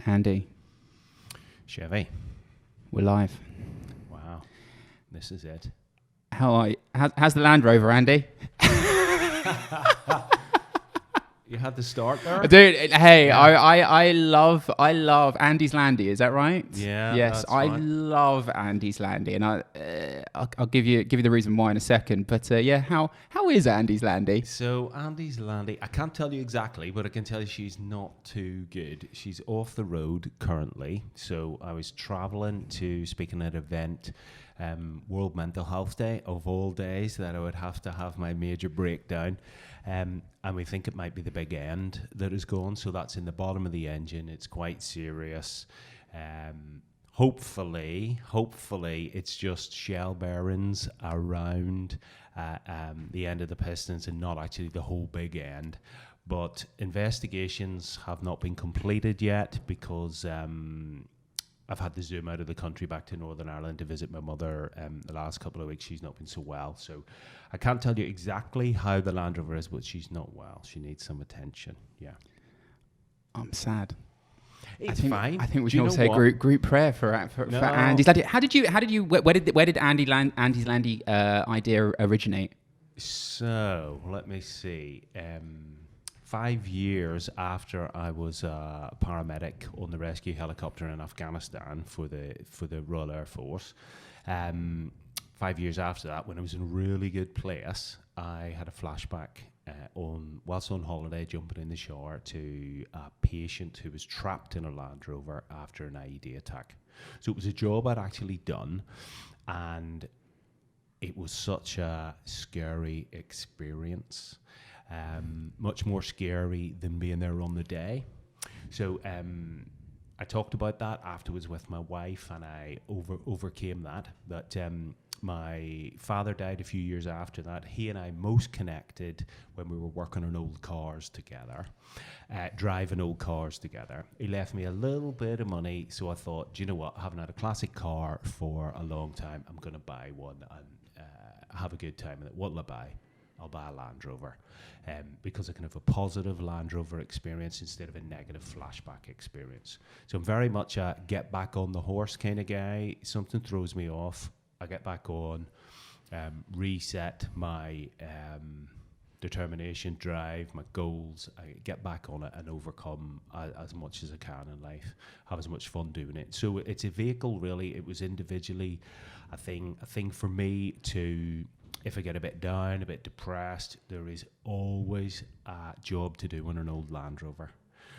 Andy, Chevy. we're live. Wow. This is it. How are you? How's the Land Rover, Andy? You had the start there? Dude, hey, Yeah. I love Andy's Landy. Is that right? Yeah, Yes, that's I fine. love Andy's Landy, and I'll give you the reason why in a second. But yeah, how is Andy's Landy? So Andy's Landy, I can't tell you exactly, but I can tell you she's not too good. She's off the road currently. So I was traveling to speak at an event, World Mental Health Day, of all days, that I would have to have my major breakdown. And we think it might be the big end that is gone. So that's in the bottom of the engine. It's quite serious. Hopefully, it's just shell bearings around the end of the pistons and not actually the whole big end. But investigations have not been completed yet because I've had to zoom out of the country back to Northern Ireland to visit my mother. The last couple of weeks, she's not been so well. So I can't tell you exactly how the Land Rover is, but she's not well. She needs some attention. Yeah. I'm sad. It's fine. I think we Do should you all know say what? group prayer for No. Andy's Landy. Where did Andy's Landy idea originate? So let me see. 5 years after I was a paramedic on the rescue helicopter in Afghanistan for the Royal Air Force, 5 years after that, when I was in a really good place, I had a flashback whilst on holiday, jumping in the shower to a patient who was trapped in a Land Rover after an IED attack. So it was a job I'd actually done, and it was such a scary experience. Much more scary than being there on the day. So I talked about that afterwards with my wife, and I overcame that. But my father died a few years after that. He and I most connected when we were working on old cars together, driving old cars together. He left me a little bit of money, so I thought, do you know what? I haven't had a classic car for a long time. I'm going to buy one and have a good time with it. What'll I buy? I'll buy a Land Rover because I can have a positive Land Rover experience instead of a negative flashback experience. So I'm very much a get back on the horse kind of guy. Something throws me off, I get back on, reset my determination, drive, my goals. I get back on it and overcome as much as I can in life, have as much fun doing it. So it's a vehicle, really. It was individually a thing for me to... If I get a bit down, a bit depressed, there is always a job to do on an old Land Rover.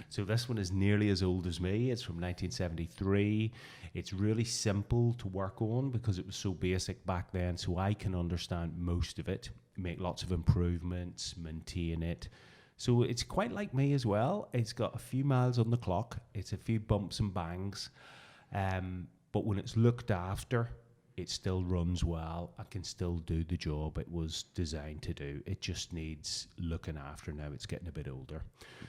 So this one is nearly as old as me. It's from 1973. It's really simple to work on because it was so basic back then, so I can understand most of it, make lots of improvements, maintain it. So it's quite like me as well. It's got a few miles on the clock. It's a few bumps and bangs. But when it's looked after, it still runs well. I can still do the job it was designed to do. It just needs looking after now. It's getting a bit older.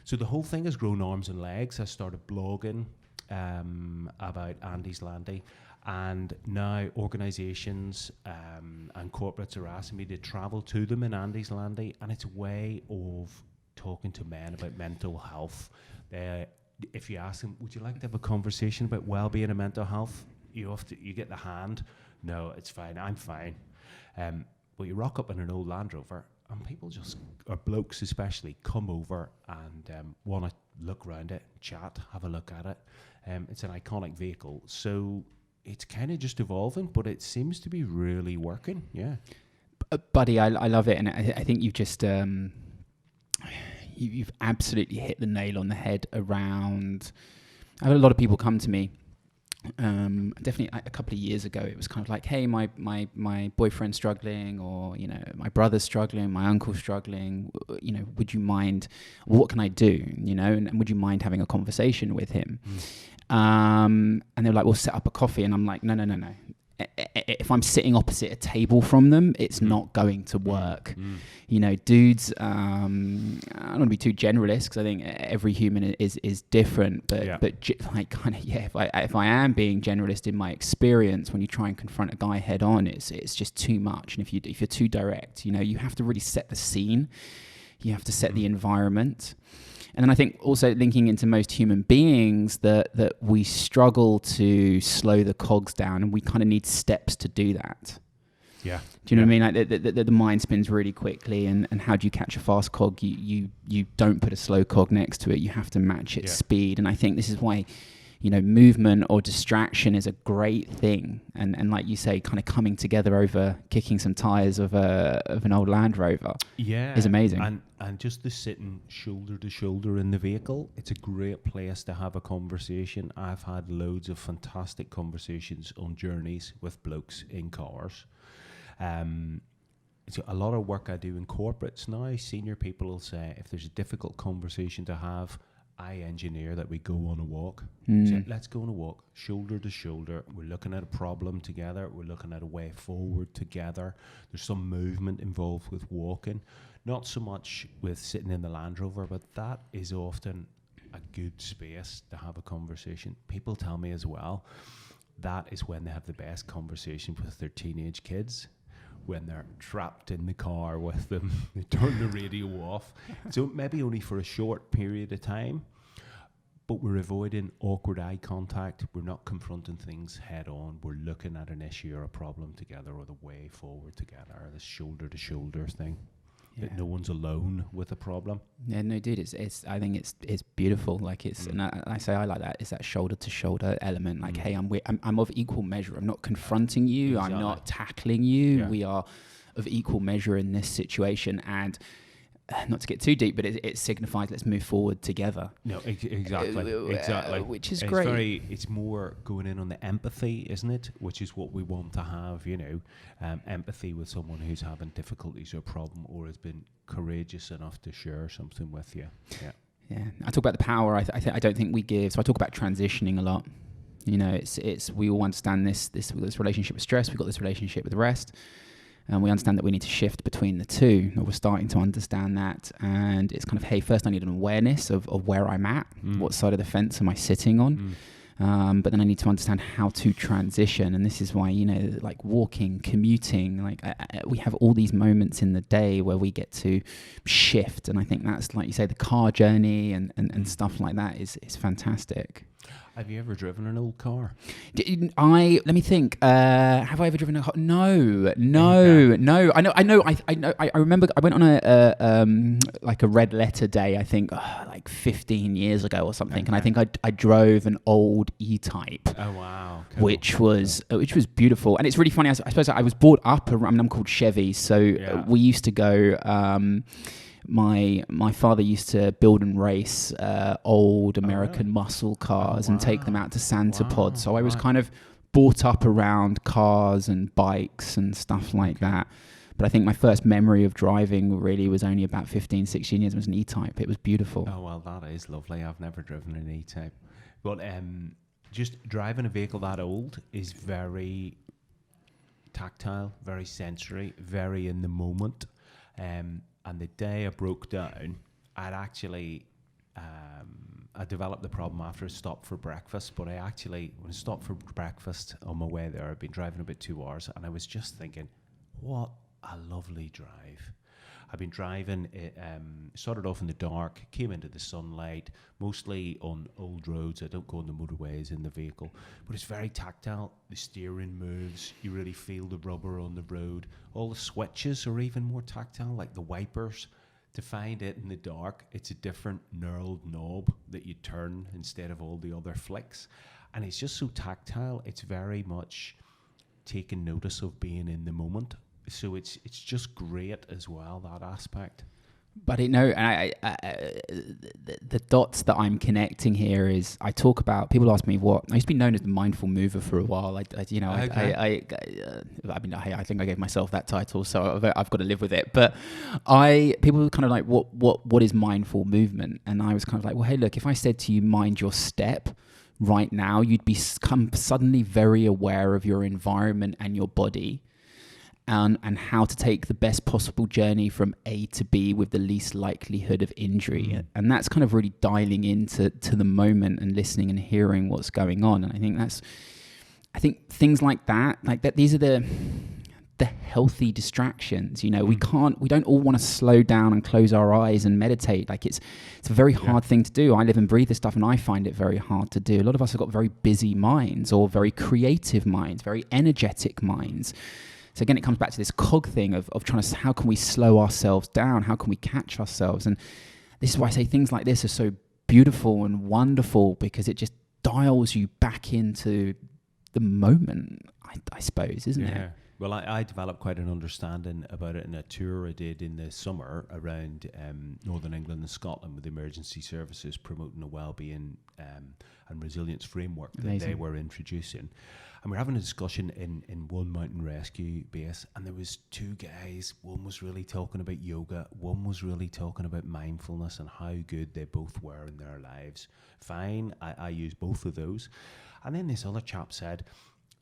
So the whole thing has grown arms and legs. I started blogging about Andy's Landy, and now organisations and corporates are asking me to travel to them in Andy's Landy, and it's a way of talking to men about mental health. If you ask them, would you like to have a conversation about well-being and mental health? You get the hand. No, it's fine. I'm fine. But you rock up in an old Land Rover, and people or blokes especially, come over and want to look around it, chat, have a look at it. It's an iconic vehicle, so it's kind of just evolving, but it seems to be really working. Yeah, Buddy, I love it, and I think you've just you've absolutely hit the nail on the head around. I had a lot of people come to me. Definitely a couple of years ago, it was kind of like, hey, my boyfriend's struggling, or my brother's struggling, my uncle's struggling, would you mind, what can I do, and would you mind having a conversation with him? And they're like, we'll set up a coffee, and I'm like, no, if I'm sitting opposite a table from them, it's not going to work. Dudes, I don't want to be too generalist because I think every human is different, but if I am being generalist in my experience, when you try and confront a guy head on, it's just too much. And if you're too direct, you have to really set the scene, you have to set the environment. And then I think also linking into most human beings that we struggle to slow the cogs down, and we kind of need steps to do that. Yeah. Do you know what I mean? Like the mind spins really quickly, and how do you catch a fast cog? You don't put a slow cog next to it. You have to match its speed. And I think this is why, movement or distraction is a great thing. And like you say, kind of coming together over kicking some tires of an old Land Rover is amazing. And just the sitting shoulder to shoulder in the vehicle, it's a great place to have a conversation. I've had loads of fantastic conversations on journeys with blokes in cars. It's a lot of work I do in corporates now. Senior people will say, if there's a difficult conversation to have, I engineer that we go on a walk. So let's go on a walk, shoulder to shoulder. We're looking at a problem together. We're looking at a way forward together. There's some movement involved with walking. Not so much with sitting in the Land Rover, but that is often a good space to have a conversation. People tell me as well, that is when they have the best conversation with their teenage kids. When they're trapped in the car with them, they turn the radio off. So maybe only for a short period of time, but we're avoiding awkward eye contact. We're not confronting things head on. We're looking at an issue or a problem together, or the way forward together, or this shoulder to shoulder thing. That no one's alone with a problem. Yeah, no, dude, it's. I think it's beautiful. Like and I say I like that. It's that shoulder to shoulder element. Like, hey, I'm of equal measure. I'm not confronting you. Exactly. I'm not tackling you. Yeah. We are of equal measure in this situation. And not to get too deep, but it signifies let's move forward together. No, exactly. Which is great. It's more going in on the empathy, isn't it? Which is what we want to have, empathy with someone who's having difficulties or problem, or has been courageous enough to share something with you. Yeah. Yeah. I talk about the power. I don't think we give. So I talk about transitioning a lot. It's we all understand this relationship with stress. We've got this relationship with rest. And we understand that we need to shift between the two. We're starting to understand that. And it's kind of, hey, first I need an awareness of where I'm at. What side of the fence am I sitting on? But then I need to understand how to transition. And this is why, like walking, commuting, we have all these moments in the day where we get to shift. And I think that's, like you say, the car journey and stuff like that is fantastic. Have you ever driven an old car? Let me think. Have I ever driven a car? No. I know. I remember I went on a red letter day. I think like 15 years ago or something, and I think I drove an old E-Type. Oh wow! Cool. Which was beautiful, and it's really funny. I suppose I was brought up around. I'm called Chevy, so we used to go. My father used to build and race old American muscle cars and take them out to Santa Pod. So I was kind of brought up around cars and bikes and stuff like that. But I think my first memory of driving really was only about 15, 16 years. It was an E-Type. It was beautiful. Oh, well, that is lovely. I've never driven an E-Type. But just driving a vehicle that old is very tactile, very sensory, very in the moment. And the day I broke down, I'd actually, I developed the problem after a stop for breakfast, but when I stopped for breakfast on my way there, I'd been driving about 2 hours, and I was just thinking, what a lovely drive. I've been driving, started off in the dark, came into the sunlight, mostly on old roads. I don't go on the motorways in the vehicle, but it's very tactile. The steering moves, you really feel the rubber on the road. All the switches are even more tactile, like the wipers. To find it in the dark, it's a different knurled knob that you turn instead of all the other flicks. And it's just so tactile, it's very much taking notice of being in the moment. So it's just great as well, that aspect. But the dots that I'm connecting here is I talk about. People ask me what I used to be known as the mindful mover for a while. I think I gave myself that title, so I've got to live with it. But people were kind of like, what is mindful movement? And I was kind of like, well, hey, look, if I said to you, mind your step. Right now, you'd become suddenly very aware of your environment and your body. And how to take the best possible journey from A to B with the least likelihood of injury. And that's kind of really dialing into the moment and listening and hearing what's going on. And I think things like that, these are the healthy distractions. You know, we don't all want to slow down and close our eyes and meditate. Like it's a very hard thing to do. I live and breathe this stuff and I find it very hard to do. A lot of us have got very busy minds or very creative minds, very energetic minds. So again, it comes back to this cog thing of trying to, how can we slow ourselves down? How can we catch ourselves? And this is why I say things like this are so beautiful and wonderful, because it just dials you back into the moment, I suppose, isn't it? Well, I developed quite an understanding about it in a tour I did in the summer around Northern England and Scotland with emergency services, promoting a wellbeing and resilience framework that they were introducing. And we're having a discussion in one mountain rescue base, and there was two guys. One was really talking about yoga. One was really talking about mindfulness and how good they both were in their lives. Fine, I use both of those. And then this other chap said,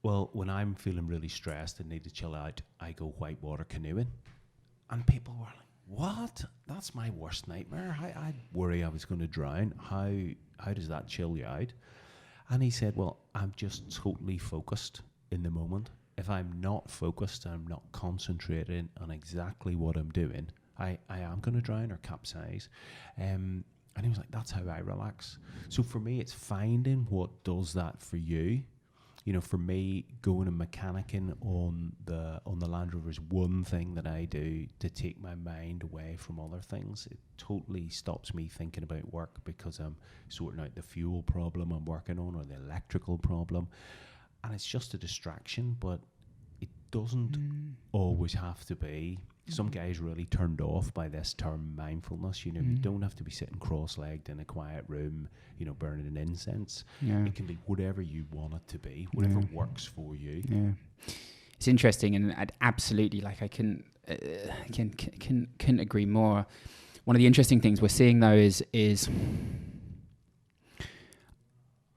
well, when I'm feeling really stressed and need to chill out, I go whitewater canoeing. And people were like, what? That's my worst nightmare. I'd worry I was going to drown. How does that chill you out? And he said, well, I'm just totally focused in the moment. If I'm not focused, I'm not concentrating on exactly what I'm doing, I am going to drown or capsize. And he was like, that's how I relax. So for me, it's finding what does that for you. You know, for me, going and mechanicking on the Land Rover is one thing that I do to take my mind away from other things. It totally stops me thinking about work because I'm sorting out the fuel problem I'm working on or the electrical problem. And it's just a distraction, but it doesn't always have to be. Some guys really turned off by this term mindfulness. You know, you don't have to be sitting cross-legged in a quiet room, you know, burning an incense. Yeah. It can be whatever you want it to be, whatever works for you. Yeah, it's interesting, and I'd absolutely, like, I couldn't agree more. One of the interesting things we're seeing though is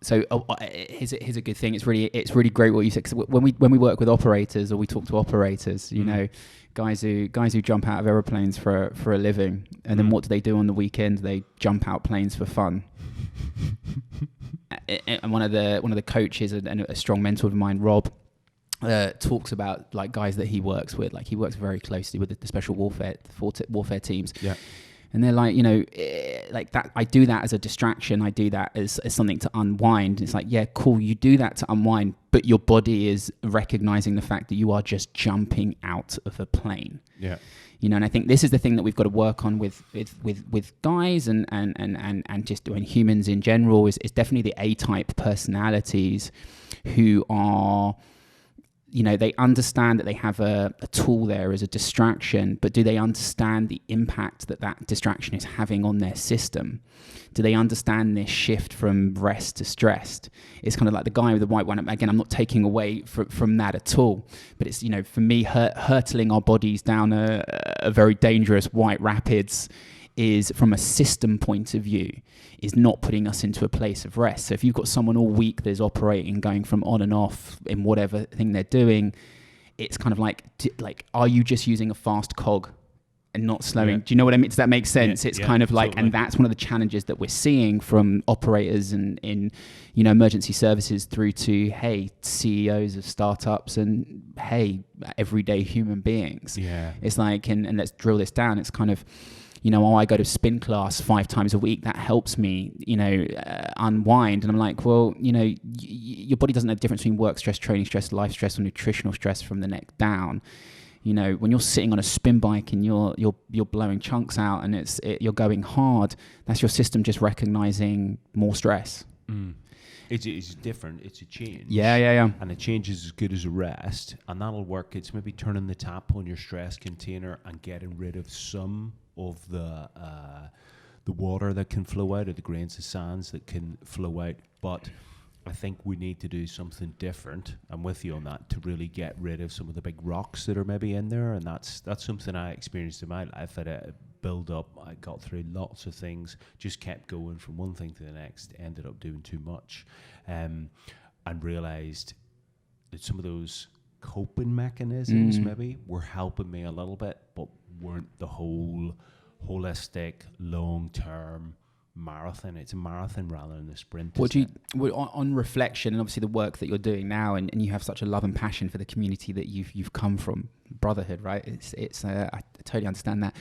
so here's a good thing. It's really great what you said, because when we work with operators or we talk to operators, you know, guys who jump out of aeroplanes for a living, and then what do they do on the weekend? They jump out planes for fun. And one of the coaches and a strong mentor of mine, Rob, talks about like guys that he works with. Like he works very closely with the special warfare teams. Yeah. And they're like, you know, like that. I do that as a distraction. I do that as something to unwind. It's like, yeah, cool. You do that to unwind, but your body is recognizing the fact that you are just jumping out of a plane. Yeah. You know, and I think this is the thing that we've got to work on with guys and just doing humans in general is definitely the A-type personalities who are, you know, they understand that they have a tool there as a distraction, but do they understand the impact that distraction is having on their system? Do they understand this shift from rest to stressed? It's kind of like the guy with the white one. Again, I'm not taking away from that at all, but it's, you know, for me, hurtling our bodies down a very dangerous white rapids is, from a system point of view, is not putting us into a place of rest. So if you've got someone all week that's operating, going from on and off in whatever thing they're doing, it's kind of like, are you just using a fast cog and not slowing? Yeah. Do you know what I mean? Does that make sense? It's kind of like, totally. And that's one of the challenges that we're seeing from operators and in, you know, emergency services through to, hey, CEOs of startups and, hey, everyday human beings. Yeah. It's like, and let's drill this down. It's kind of, you know, I go to spin class 5 times a week. That helps me, you know, unwind. And I'm like, well, you know, your body doesn't know the difference between work stress, training stress, life stress, or nutritional stress from the neck down. You know, when you're sitting on a spin bike and you're blowing chunks out and you're going hard, that's your system just recognizing more stress. It's different. It's a change. Yeah. And a change is as good as a rest, and that'll work. It's maybe turning the tap on your stress container and getting rid of some of the water that can flow out, or the grains of sands that can flow out. But I think we need to do something different. I'm with you on that, to really get rid of some of the big rocks that are maybe in there, and that's something I experienced in my life. At a build up, I got through lots of things, just kept going from one thing to the next, ended up doing too much, and realized that some of those coping mechanisms maybe were helping me a little bit, but weren't the whole holistic long-term marathon. It's a marathon rather than a sprint. On reflection, and obviously the work that you're doing now, and you have such a love and passion for the community that you've come from, brotherhood, right? It's I totally understand that.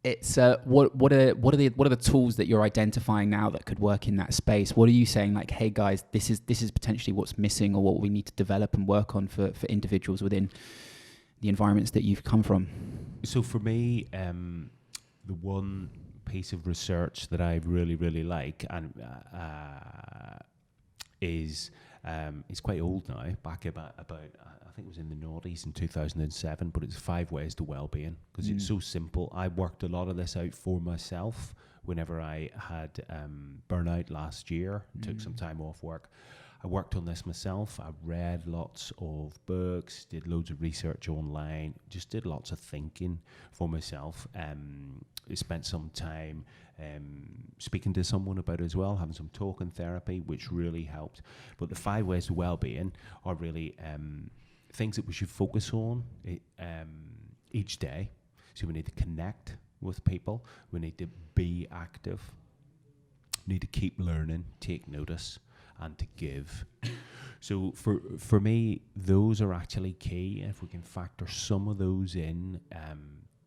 It's what are the tools that you're identifying now that could work in that space? What are you saying, like, hey guys, this is potentially what's missing, or what we need to develop and work on for individuals within the environments that you've come from? So for me, the one piece of research that I really, really like, and is it's quite old now, back about I think it was in the noughties in 2007, but it's 5 ways to Wellbeing, because it's so simple. I worked a lot of this out for myself whenever I had burnout last year, took some time off work. I worked on this myself. I read lots of books, did loads of research online, just did lots of thinking for myself. I spent some time speaking to someone about it as well, having some talking therapy, which really helped. But the 5 ways to Wellbeing are really things that we should focus on each day. So we need to connect with people. We need to be active. We need to keep learning, take notice, and to give. So for me, those are actually key. If we can factor some of those in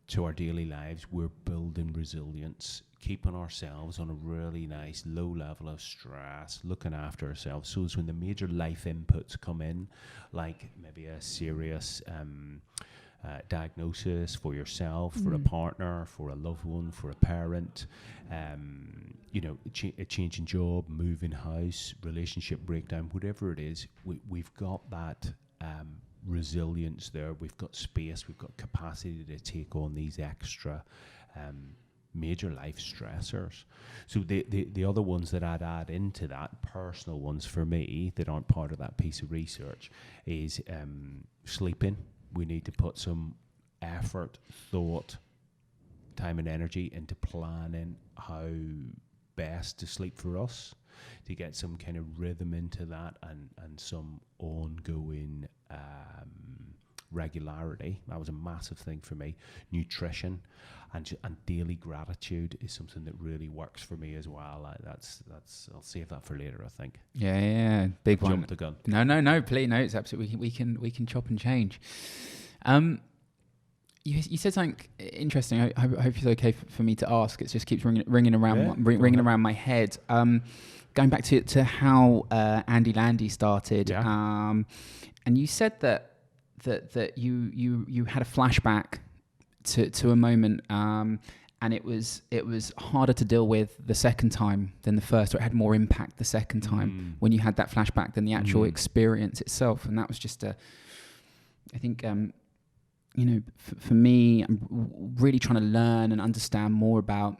to our daily lives, we're building resilience, keeping ourselves on a really nice low level of stress, looking after ourselves. So it's when the major life inputs come in, like maybe a serious diagnosis for yourself, for a partner, for a loved one, for a parent, a change in job, moving house, relationship breakdown, whatever it is, we've got that resilience there. We've got space, we've got capacity to take on these extra major life stressors. So the other ones that I'd add into that, personal ones for me that aren't part of that piece of research, is sleeping. We need to put some effort, thought, time and energy into planning how best to sleep for us, to get some kind of rhythm into that, and some ongoing regularity. That was a massive thing for me. Nutrition and daily gratitude is something that really works for me as well. That's I'll save that for later, I think. Yeah, big one. Jump the gun. No, please, no. It's absolutely we can chop and change. You said something interesting. I hope it's okay for me to ask. It just keeps ringing around my head. Going back to how Andy Landy started, and you said that you had a flashback to a moment, and it was harder to deal with the second time than the first, or it had more impact the second time when you had that flashback than the actual experience itself. And that was just I think for me, I'm really trying to learn and understand more about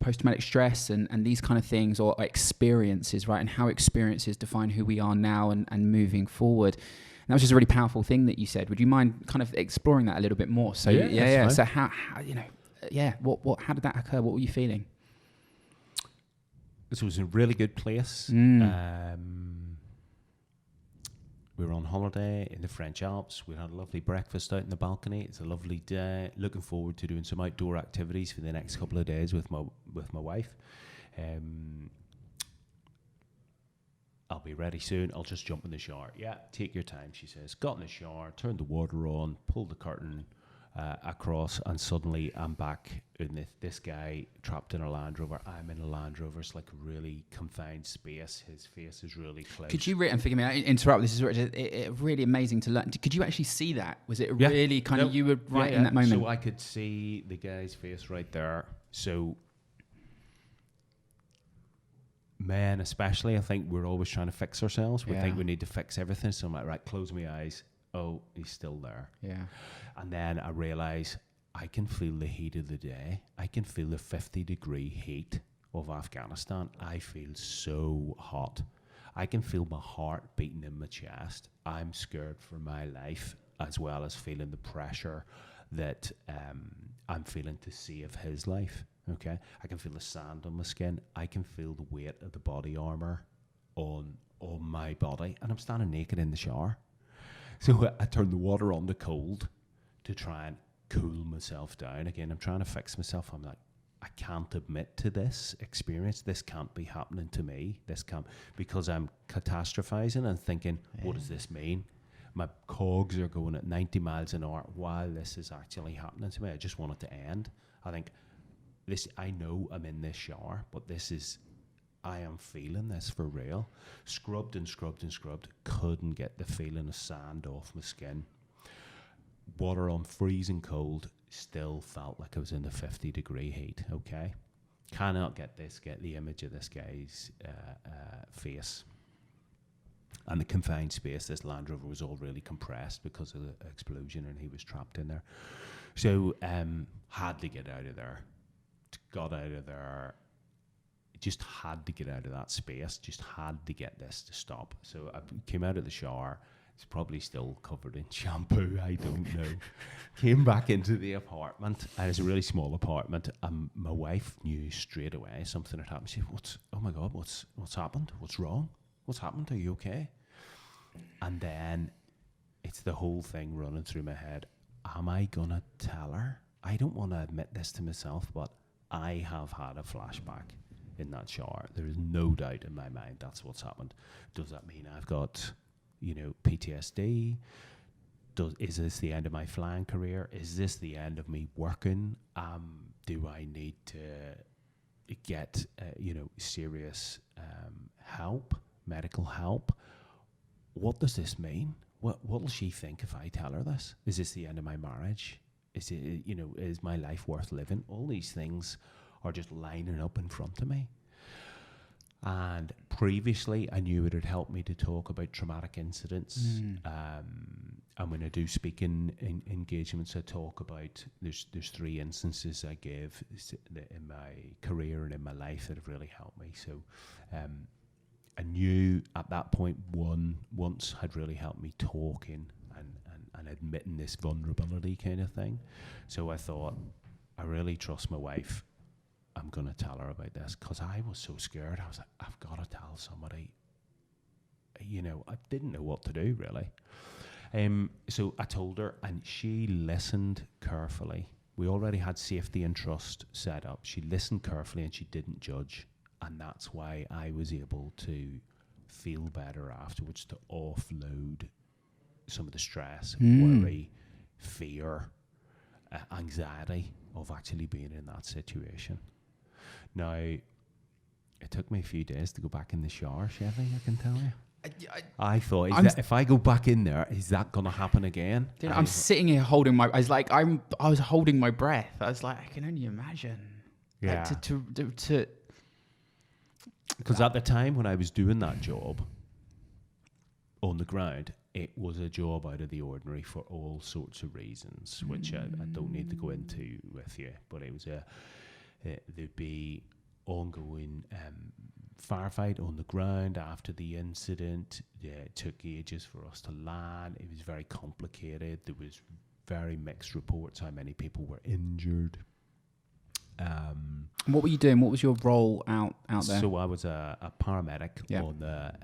post-traumatic stress and these kind of things, or experiences, right? And how experiences define who we are now and moving forward. And that was just a really powerful thing that you said. Would you mind kind of exploring that a little bit more? So yeah. So how how did that occur? What were you feeling? This was a really good place. We were on holiday in the French Alps. We had a lovely breakfast out in the balcony. It's a lovely day. Looking forward to doing some outdoor activities for the next couple of days with my wife. I'll be ready soon. I'll just jump in the shower. Yeah, take your time, she says. Got in the shower, turned the water on, pulled the curtain across, and suddenly I'm back in this guy trapped in a Land Rover. I'm in a Land Rover. It's like a really confined space. His face is really close. Could you and forgive me, I interrupt. This is really amazing to learn. Could you actually see that? Was it really kind of you were right in that moment? So I could see the guy's face right there. So men especially, I think we're always trying to fix ourselves. We think we need to fix everything. So I'm like, right, close my eyes. Oh, he's still there. Yeah. And then I realize I can feel the heat of the day. I can feel the 50-degree heat of Afghanistan. I feel so hot. I can feel my heart beating in my chest. I'm scared for my life, as well as feeling the pressure that I'm feeling to save his life. Okay, I can feel the sand on my skin. I can feel the weight of the body armor on my body, and I'm standing naked in the shower. So I turned the water on to cold to try and cool myself down. Again, I'm trying to fix myself. I'm like, I can't admit to this experience. This can't be happening to me. This can't, because I'm catastrophizing and thinking, what does this mean? My cogs are going at 90 miles an hour while this is actually happening to me. I just want it to end. I think I know I'm in this shower, but I am feeling this for real. Scrubbed and scrubbed and scrubbed. Couldn't get the feeling of sand off my skin. Water on freezing cold. Still felt like I was in the 50-degree heat, okay? Cannot get the image of this guy's face. And the confined space, this Land Rover was all really compressed because of the explosion, and he was trapped in there. So had to get out of there. Got out of there. Just had to get out of that space. Just had to get this to stop. So I came out of the shower. It's probably still covered in shampoo. I don't know. Came back into the apartment. And it's a really small apartment. And my wife knew straight away something had happened. She said, oh my God, what's happened? What's wrong? What's happened? Are you okay? And then it's the whole thing running through my head. Am I going to tell her? I don't want to admit this to myself, but I have had a flashback in that shower. There is no doubt in my mind that's what's happened. Does that mean I've got, PTSD? Is this the end of my flying career? Is this the end of me working? Do I need to get, serious help, medical help? What does this mean? What will she think if I tell her this? Is this the end of my marriage? Is it, is my life worth living? All these things are just lining up in front of me. And previously, I knew it had helped me to talk about traumatic incidents. And when I do speaking engagements, I talk about, there's 3 instances I give in my career and in my life that have really helped me. So I knew at that point once had really helped me talking and admitting this vulnerability kind of thing. So I thought, I really trust my wife. I'm going to tell her about this, because I was so scared. I was like, I've got to tell somebody. I didn't know what to do, really. So I told her, and she listened carefully. We already had safety and trust set up. She listened carefully and she didn't judge. And that's why I was able to feel better afterwards, to offload some of the stress, worry, fear, anxiety of actually being in that situation. Now, it took me a few days to go back in the shower, Chevy, I can tell you. I thought, if I go back in there, is that going to happen again? I'm sitting here holding I was holding my breath. I was like, I can only imagine. Yeah. To Because at the time when I was doing that job on the ground, it was a job out of the ordinary for all sorts of reasons, which I don't need to go into with you. But it was there'd be ongoing firefight on the ground after the incident. It took ages for us to land. It was very complicated. There was very mixed reports how many people were injured. What were you doing? What was your role out there? So I was a paramedic on the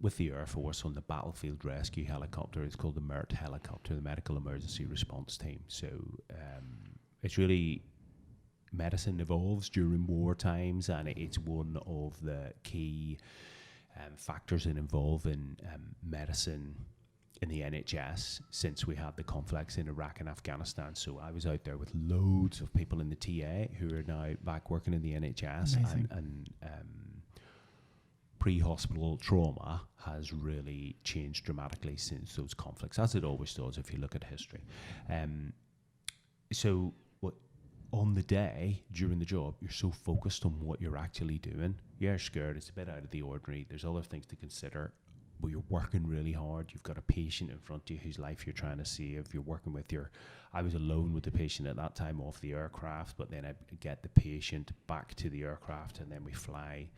with the Air Force on the battlefield rescue helicopter. It's called the MERT helicopter, the Medical Emergency Response Team. So it's really, medicine evolves during war times, and it's one of the key factors in involving medicine in the NHS since we had the conflicts in Iraq and Afghanistan. So I was out there with loads of people in the TA who are now back working in the NHS. Amazing. and pre-hospital trauma has really changed dramatically since those conflicts, as it always does if you look at history. So on the day, during the job, you're so focused on what you're actually doing. You're scared, it's a bit out of the ordinary, there's other things to consider, but you're working really hard. You've got a patient in front of you whose life you're trying to save. You're working with I was alone with the patient at that time off the aircraft, but then I get the patient back to the aircraft and then we fly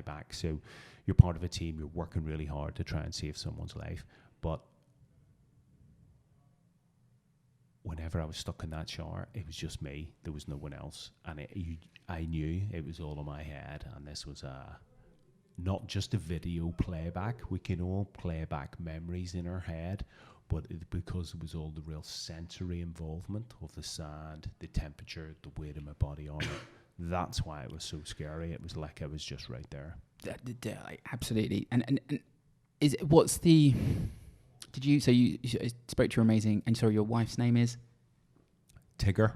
back. So you're part of a team, you're working really hard to try and save someone's life. But whenever I was stuck in that shower, it was just me. There was no one else. And I knew it was all in my head. And this was not just a video playback. We can all play back memories in our head. but because it was all the real sensory involvement of the sand, the temperature, the weight of my body on it, that's why it was so scary. It was like I was just right there. Absolutely. And is it, what's the? Did you? So you spoke to your amazing, and sorry, your wife's name is Tigger,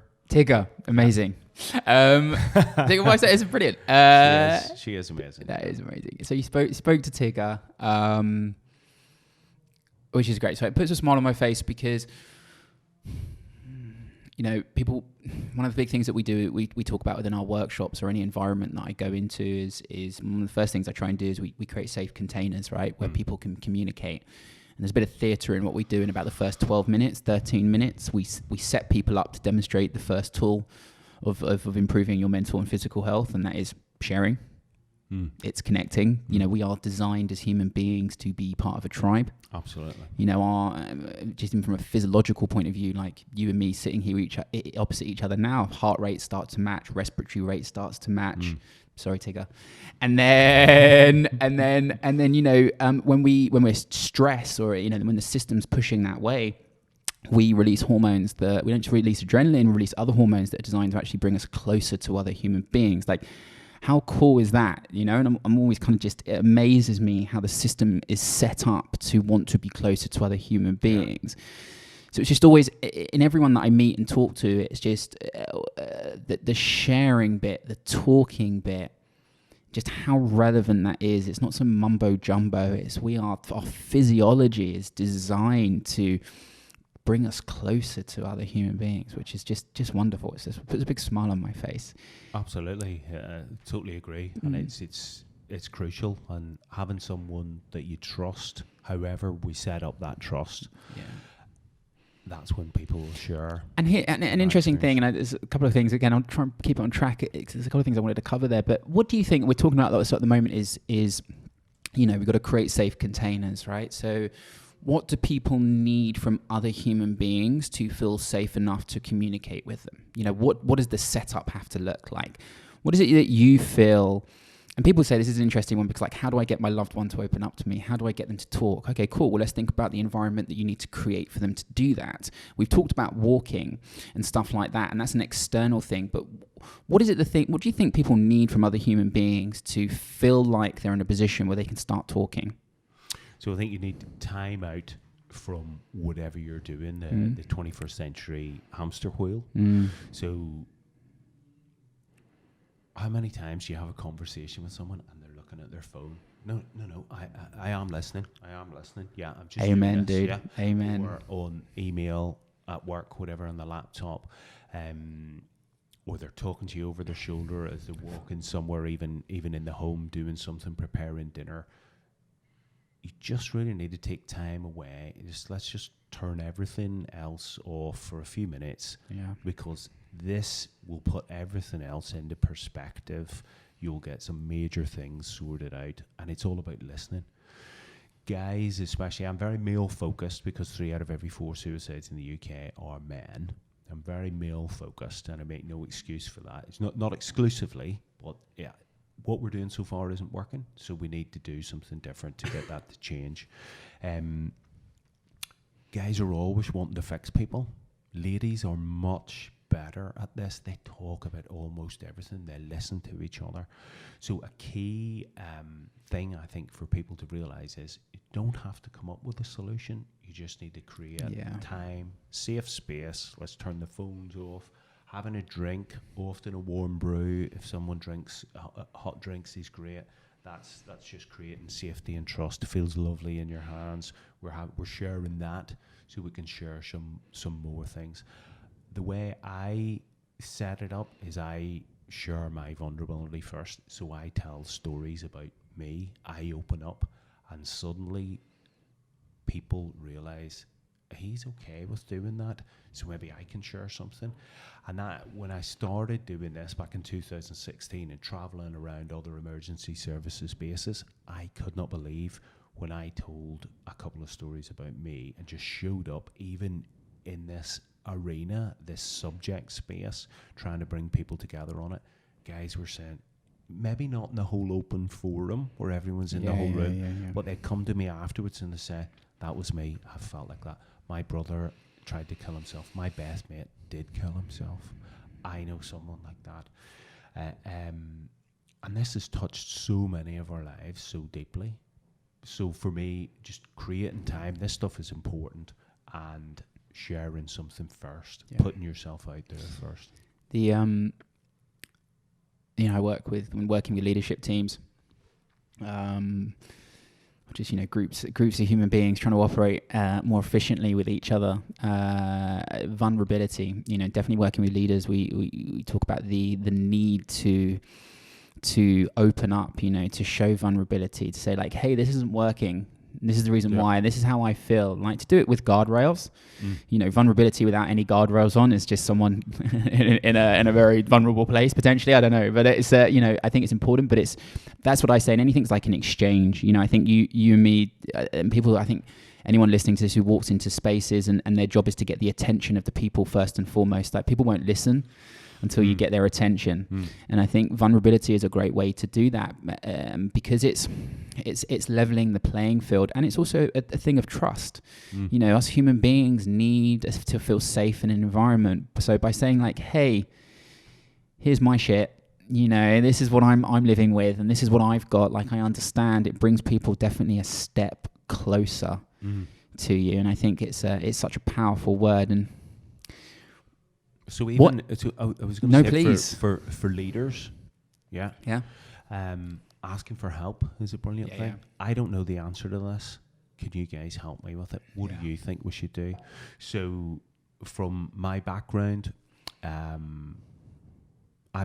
amazing. Tigger, why is brilliant. She is amazing. That is amazing. So you spoke to Tigger, which is great. So it puts a smile on my face because, you know, people. One of the big things that we do, we talk about within our workshops or any environment that I go into is one of the first things I try and do is we create safe containers, right, where people can communicate. And there's a bit of theatre in what we do in about the first 12 minutes, 13 minutes. We set people up to demonstrate the first tool of improving your mental and physical health, and that is sharing. It's connecting. You know, we are designed as human beings to be part of a tribe. Absolutely. You know, just even from a physiological point of view, like you and me sitting here opposite each other now, heart rate starts to match, respiratory rate starts to match. Sorry, Tigger. And then, you know, when we're stressed or, you know, when the system's pushing that way, we release hormones that we don't just release adrenaline, we release other hormones that are designed to actually bring us closer to other human beings. Like, how cool is that? You know, and I'm always kind of just, it amazes me how the system is set up to want to be closer to other human beings. So it's just always, in everyone that I meet and talk to, it's just the sharing bit, the talking bit, just how relevant that is. It's not some mumbo jumbo. It's our physiology is designed to bring us closer to other human beings, which is just wonderful. It puts a big smile on my face. Absolutely, totally agree. And it's crucial, and having someone that you trust, however we set up that trust, that's when people will share. And here, an interesting thing, and there's a couple of things, again, I'll try and keep it on track. There's a couple of things I wanted to cover there, but what do you think, we're talking about this at the moment is, you know, we've got to create safe containers, right? So what do people need from other human beings to feel safe enough to communicate with them? You know, what does the setup have to look like? What is it that you feel? And people say this is an interesting one because, like, how do I get my loved one to open up to me? How do I get them to talk? Okay, cool. Well, let's think about the environment that you need to create for them to do that. We've talked about walking and stuff like that, and that's an external thing. But what is it what do you think people need from other human beings to feel like they're in a position where they can start talking? So I think you need time out from whatever you're doing, the 21st century hamster wheel. So how many times do you have a conversation with someone and they're looking at their phone? No, I am listening. Yeah, I'm just Amen, doing this, dude. Yeah. Amen. Or on email, at work, whatever, on the laptop. Or they're talking to you over their shoulder as they're walking somewhere, even in the home, doing something, preparing dinner. You just really need to take time away. Let's just turn everything else off for a few minutes, because this will put everything else into perspective. You'll get some major things sorted out, and it's all about listening. Guys, especially, I'm very male focused because 3 out of every 4 suicides in the UK are men. I'm very male focused, and I make no excuse for that. It's not exclusively, but yeah. What we're doing so far isn't working, so we need to do something different to get that to change. Guys are always wanting to fix people. Ladies are much better at this. They talk about almost everything. They listen to each other. So a key thing, I think, for people to realise is you don't have to come up with a solution. You just need to create time, safe space. Let's turn the phones off. Having a drink, often a warm brew. If someone drinks hot drinks, is great. That's just creating safety and trust. It feels lovely in your hands. We're sharing that, so we can share some more things. The way I set it up is I share my vulnerability first. So I tell stories about me. I open up, and suddenly people realise he's okay with doing that, so maybe I can share something. And that, when I started doing this back in 2016 and traveling around other emergency services bases, I could not believe when I told a couple of stories about me and just showed up even in this arena, this subject space, trying to bring people together on it. Guys were saying, maybe not in the whole open forum where everyone's in the whole room, but they'd come to me afterwards and they say, that was me, I felt like that. My brother tried to kill himself. My best mate did kill himself. I know someone like that. And this has touched so many of our lives so deeply. So for me, just creating time, this stuff is important, and sharing something first, putting yourself out there first. I'm working with leadership teams, just groups of human beings trying to operate more efficiently with each other. Vulnerability, definitely working with leaders. We talk about the need to open up, to show vulnerability, to say like, hey, this isn't working. This is the reason why. This is how I feel. Like, to do it with guardrails. Vulnerability without any guardrails on is just someone in a very vulnerable place potentially. I don't know, but it's I think it's important. But that's what I say. And anything's like an exchange. I think you and me and people. I think anyone listening to this who walks into spaces and their job is to get the attention of the people first and foremost. Like, people won't listen until you get their attention. And I think vulnerability is a great way to do that, because it's leveling the playing field, and it's also a thing of trust. Us human beings need to feel safe in an environment. So by saying like, hey, here's my shit, this is what I'm living with, and this is what I've got, like, I understand, it brings people definitely a step closer to you. And I think it's such a powerful word. And so even I was going to say, please. For leaders, asking for help is a brilliant thing. I don't know the answer to this. Could you guys help me with it? What do you think we should do? So from my background, I'd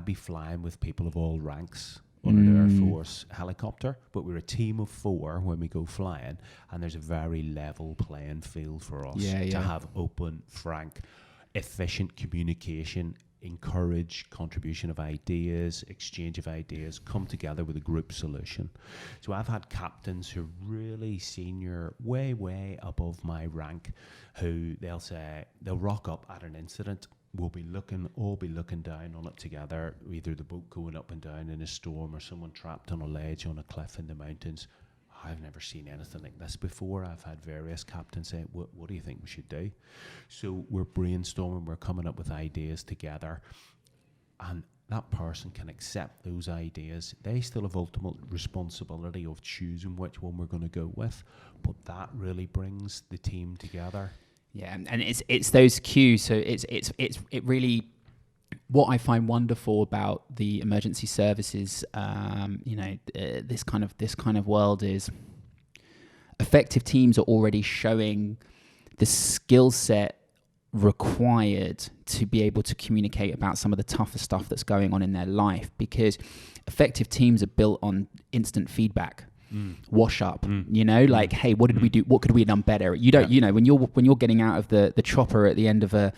be flying with people of all ranks on an Air Force helicopter, but we're a team of 4 when we go flying, and there's a very level playing field for us to have open, frank, efficient communication, encourage contribution of ideas, exchange of ideas, come together with a group solution. So I've had captains who are really senior, way, way above my rank, who they'll rock up at an incident. We'll all be looking down on it together, either the boat going up and down in a storm or someone trapped on a ledge on a cliff in the mountains. I've never seen anything like this before. I've had various captains say, what do you think we should do? So we're brainstorming, we're coming up with ideas together, and that person can accept those ideas. They still have ultimate responsibility of choosing which one we're going to go with, but that really brings the team together. Yeah, and it's those cues. So it really, what I find wonderful about the emergency services, this kind of world, is effective teams are already showing the skill set required to be able to communicate about some of the tougher stuff that's going on in their life, because effective teams are built on instant feedback. Wash up, like, hey, what did we do? What could we have done better? You don't, when you're getting out of the chopper at the end of a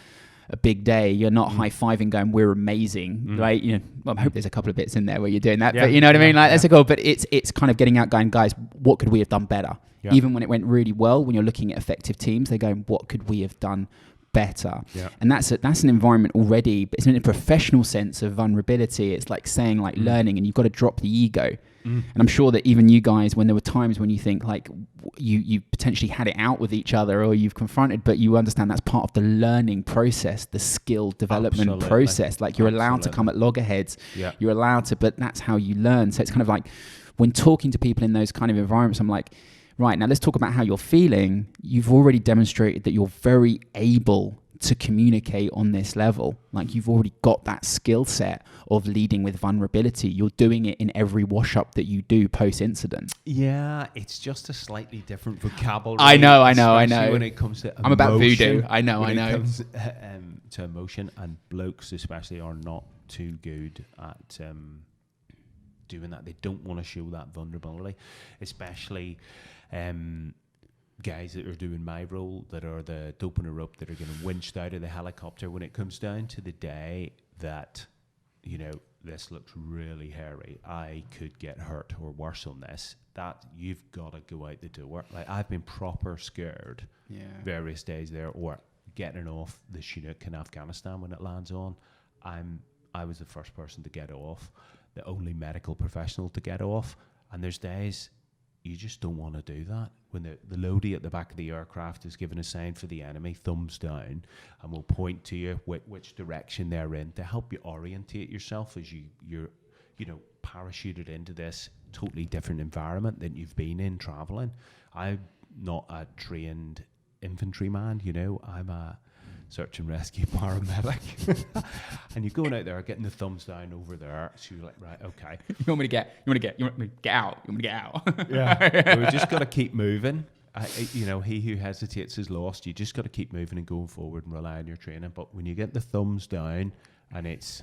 big day, you're not high-fiving going, we're amazing, right? Well, I hope there's a couple of bits in there where you're doing that, but you know what I mean? Like, that's a goal, but it's kind of getting out going, guys, what could we have done better? Even when it went really well, when you're looking at effective teams, they're going, what could we have done better? And that's an environment already, but it's in a professional sense of vulnerability. It's like saying, like, learning, and you've got to drop the ego. And I'm sure that even you guys, when there were times when you think like you potentially had it out with each other, or you've confronted, but you understand that's part of the learning process, the skill development process. Like, you're allowed to come at loggerheads, you're allowed to, but that's how you learn. So it's kind of like, when talking to people in those kind of environments, I'm like, right, now let's talk about how you're feeling. You've already demonstrated that you're very able to communicate on this level. Like, you've already got that skill set of leading with vulnerability. You're doing it in every wash up that you do post incident. Yeah, it's just a slightly different vocabulary. I know. When it comes to emotion, I'm about voodoo. I know. When it comes to emotion, and blokes especially are not too good at doing that. They don't want to show that vulnerability, especially guys that are doing my role, that are the dope in a rope, that are getting winched out of the helicopter. When it comes down to the day that, this looks really hairy, I could get hurt or worse on this, that you've got to go out the door. Like, I've been proper scared various days there, or getting off the Chinook in Afghanistan when it lands on. I was the first person to get off, the only medical professional to get off, and there's days you just don't want to do that. When the loadie at the back of the aircraft is giving a sign for the enemy, thumbs down, and will point to you which direction they're in to help you orientate yourself as you're parachuted into this totally different environment than you've been in traveling. I'm not a trained infantryman, I'm a search and rescue paramedic. And you're going out there getting the thumbs down over there, so you're like, right, okay. You want me to get out. You want me to get out. Yeah. We just got to keep moving. He who hesitates is lost. You just got to keep moving and going forward and rely on your training. But when you get the thumbs down and it's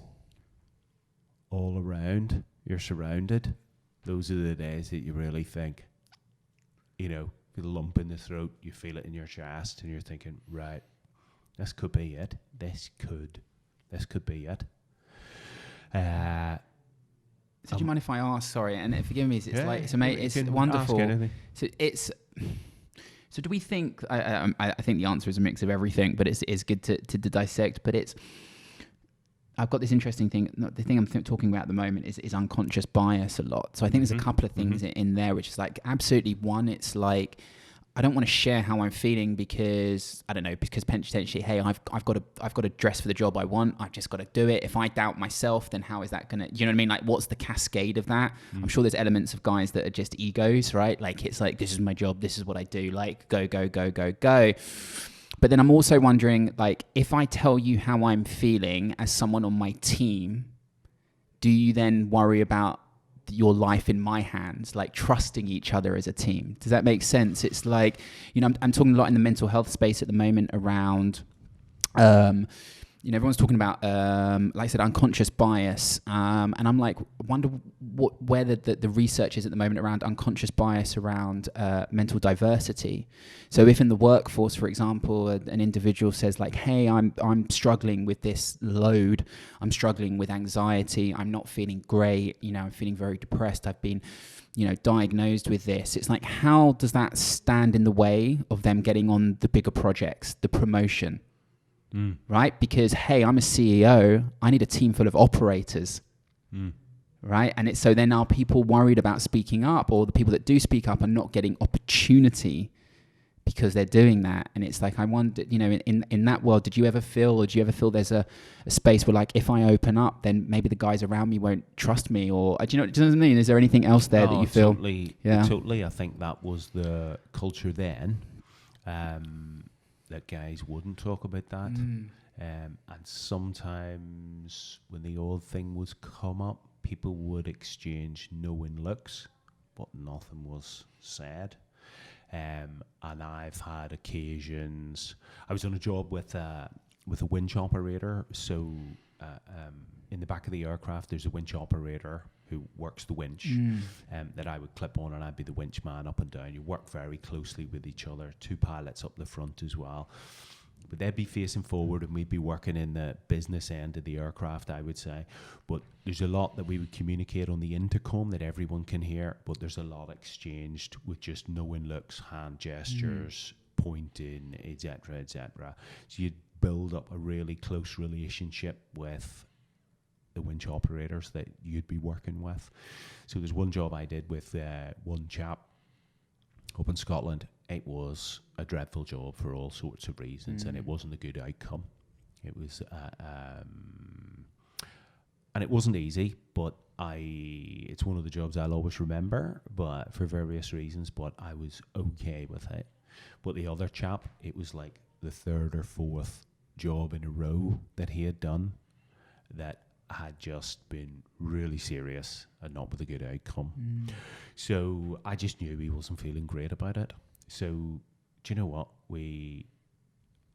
all around, you're surrounded, those are the days that you really think, the lump in the throat, you feel it in your chest, and you're thinking, right, this could be it. This could be it. So do you mind if I ask? Sorry, and forgive me. It's it's wonderful. So do we think? I think the answer is a mix of everything, but it's good to dissect. But I've got this interesting thing. The thing I'm talking about at the moment is unconscious bias a lot. So I think there's a couple of things in there, which is like absolutely one. It's like, I don't want to share how I'm feeling because potentially, hey, I've got to dress for the job I want. I've just got to do it. If I doubt myself, then how is that gonna? You know what I mean? Like, what's the cascade of that? I'm sure there's elements of guys that are just egos, right? Like, it's like, this is my job. This is what I do. Like, go. But then I'm also wondering, like, if I tell you how I'm feeling as someone on my team, do you then worry about your life in my hands, like trusting each other as a team? Does that make sense? It's like, I'm talking a lot in the mental health space at the moment around, everyone's talking about, like I said, unconscious bias. And I'm like, wonder where the research is at the moment around unconscious bias around mental diversity. So if in the workforce, for example, an individual says like, hey, I'm struggling with this load. I'm struggling with anxiety. I'm not feeling great. I'm feeling very depressed. I've been, diagnosed with this. It's like, how does that stand in the way of them getting on the bigger projects, the promotion? Right? Because, hey, I'm a CEO. I need a team full of operators. Right? And so then are people worried about speaking up, or the people that do speak up are not getting opportunity because they're doing that? And it's like, I wonder, in that world, do you ever feel there's a space where, like, if I open up, then maybe the guys around me won't trust me? Or, do you know what I mean? Is there anything else there that you feel? Totally. I think that was the culture then. That guys wouldn't talk about that. And sometimes when the old thing was come up, people would exchange knowing looks, but nothing was said. And I've had occasions. I was on a job with a winch operator. So in the back of the aircraft, there's a winch operator who works the winch, that I would clip on, and I'd be the winch man up and down. You work very closely with each other, two pilots up the front as well. But they'd be facing forward and we'd be working in the business end of the aircraft, I would say. But there's a lot that we would communicate on the intercom that everyone can hear, but there's a lot exchanged with just knowing looks, hand gestures, pointing, etc., etc. So you'd build up a really close relationship with the winch operators that you'd be working with. So there's one job I did with one chap up in Scotland. It was a dreadful job for all sorts of reasons, and it wasn't a good outcome. It was, and it wasn't easy, but it's one of the jobs I'll always remember, but for various reasons, but I was okay with it. But the other chap, it was like the third or fourth job in a row that he had done that had just been really serious and not with a good outcome. So I just knew he wasn't feeling great about it. So do you know what?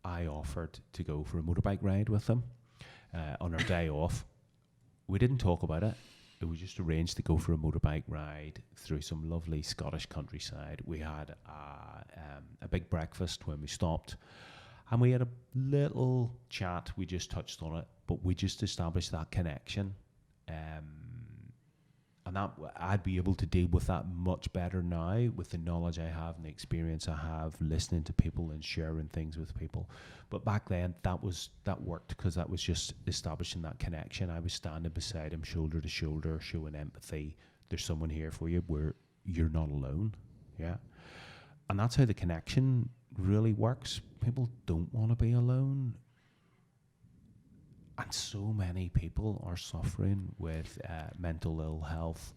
I offered to go for a motorbike ride with him on our day off. We didn't talk about it. It was just arranged to go for a motorbike ride through some lovely Scottish countryside. We had a big breakfast when we stopped, and we had a little chat. We just touched on it, but we just established that connection. And that I'd be able to deal with that much better now with the knowledge I have and the experience I have listening to people and sharing things with people. But back then, that worked because that was just establishing that connection. I was standing beside him, shoulder to shoulder, showing empathy. There's someone here for you where you're not alone. Yeah. And that's how the connection really works. People don't want to be alone. And so many people are suffering with mental ill health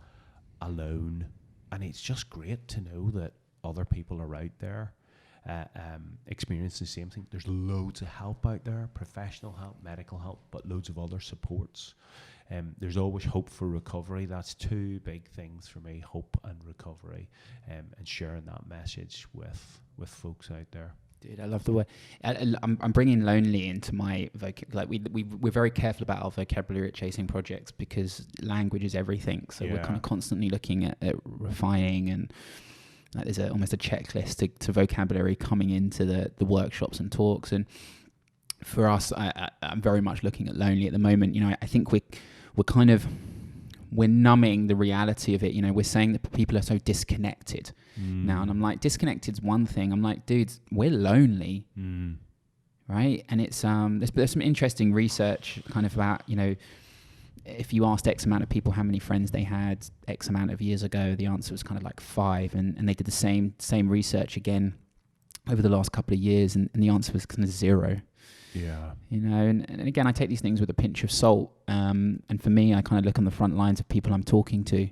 alone. And it's just great to know that other people are out there experiencing the same thing. There's loads of help out there, professional help, medical help, but loads of other supports. There's always hope for recovery. That's two big things for me, hope and recovery, and sharing that message with folks out there. Dude, I love the word. I'm bringing lonely into my we're very careful about our vocabulary at ChasingProjects because language is everything. So we're kind of constantly looking at refining, and like there's almost a checklist to vocabulary coming into the workshops and talks. And for us, I'm very much looking at lonely at the moment. I think we're numbing the reality of it. We're saying that people are so disconnected now. And I'm like, disconnected's one thing. I'm like, dudes, we're lonely. Right. And it's, there's some interesting research kind of about, if you asked X amount of people how many friends they had X amount of years ago, the answer was kind of like 5. And they did the same research again over the last couple of years. And the answer was kind of 0. Yeah. And again, I take these things with a pinch of salt. And for me, I kind of look on the front lines of people I'm talking to,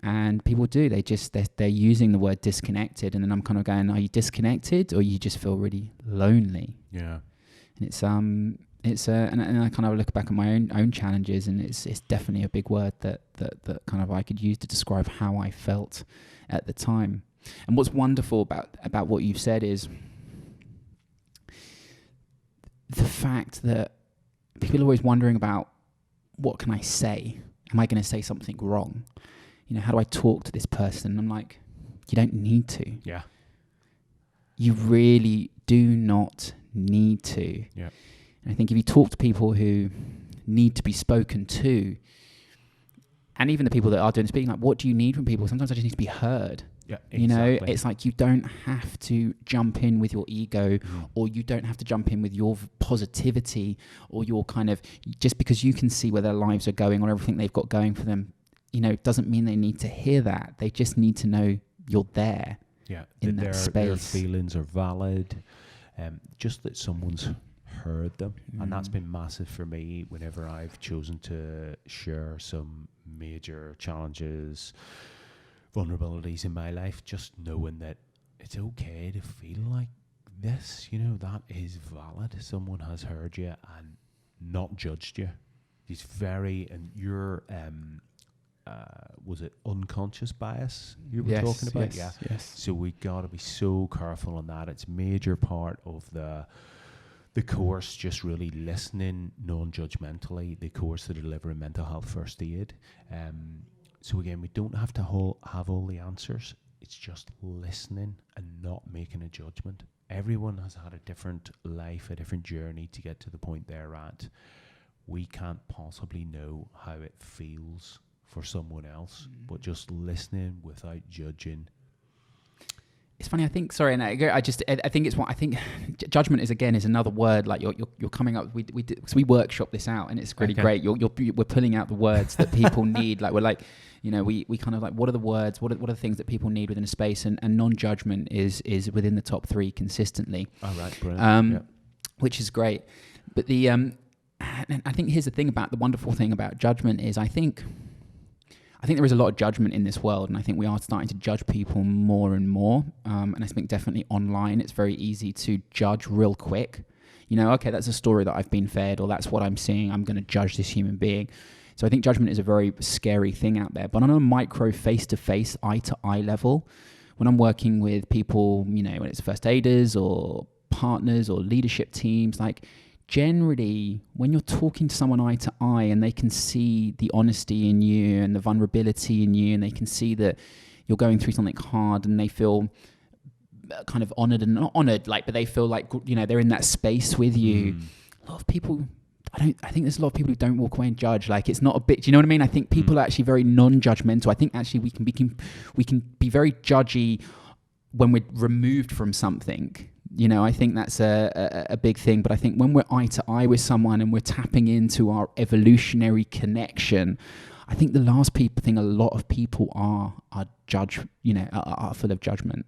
and people they're using the word disconnected. And then I'm kind of going, are you disconnected or you just feel really lonely? Yeah. And and I kind of look back at my own challenges, and it's definitely a big word that kind of I could use to describe how I felt at the time. And what's wonderful about what you've said is the fact that people are always wondering about, what can I say? Am I going to say something wrong? How do I talk to this person? And I'm like, you don't need to. Yeah. You really do not need to. Yeah. And I think if you talk to people who need to be spoken to, and even the people that are doing speaking, like, what do you need from people? Sometimes I just need to be heard. Yeah, exactly. It's like you don't have to jump in with your ego, or you don't have to jump in with your positivity, or your kind of, just because you can see where their lives are going or everything they've got going for them, doesn't mean they need to hear that. They just need to know you're there. Yeah, in that space. Their feelings are valid. Just that someone's heard them. And that's been massive for me whenever I've chosen to share some major challenges, vulnerabilities in my life, just knowing that it's okay to feel like this, that is valid. Someone has heard you and not judged you. He's and your was it unconscious bias you were talking about? Yes. So we got to be so careful on that. It's major part of the course, just really listening non-judgmentally, the course to delivering mental health first aid. So again, we don't have to have all the answers. It's just listening and not making a judgment. Everyone has had a different life, a different journey to get to the point they're at. We can't possibly know how it feels for someone else, but just listening without judging. It's funny. I think. Sorry, and I think it's what I think. Judgment is another word. Like you're coming up. We workshop this out, and it's really great. We're pulling out the words that people need. Like we're like, we kind of like, what are the words? What are the things that people need within a space? And non-judgment is within the top 3 consistently. All right, brilliant. Which is great. But and I think here's the wonderful thing about judgment is I think there is a lot of judgment in this world, and I think we are starting to judge people more and more. And I think definitely online, it's very easy to judge real quick. Okay, that's a story that I've been fed, or that's what I'm seeing. I'm going to judge this human being. So I think judgment is a very scary thing out there. But on a micro, face-to-face, eye-to-eye level, when I'm working with people, when it's first aiders or partners or leadership teams, like, generally, when you're talking to someone eye to eye and they can see the honesty in you and the vulnerability in you, and they can see that you're going through something hard, and they feel kind of honored and not honored, but they feel like, they're in that space with you. A lot of people, I think there's a lot of people who don't walk away and judge. Like, it's not a bit, do you know what I mean? I think people are actually very non-judgmental. I think actually we can be very judgy when we're removed from something. I think that's a big thing. But I think when we're eye to eye with someone and we're tapping into our evolutionary connection, I think the last thing a lot of people are are full of judgment.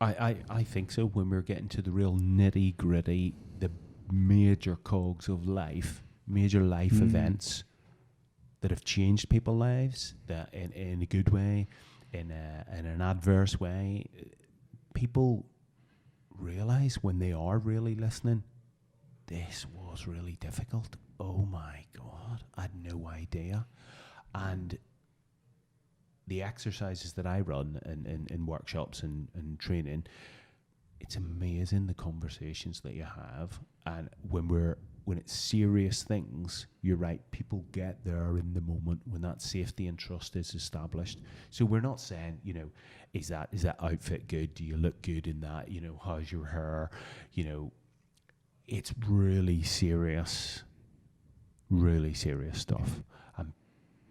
I think so. When we're getting to the real nitty gritty, the major cogs of life, major life events that have changed people's lives, that in a good way, in an adverse way, people realize when they are really listening, this was really difficult. Oh my God, I had no idea. And the exercises that I run in workshops and training, it's amazing the conversations that you have. And when it's serious things, you're right, people get there in the moment when that safety and trust is established. So we're not saying, is that outfit good? Do you look good in that? How's your hair? It's really serious stuff. And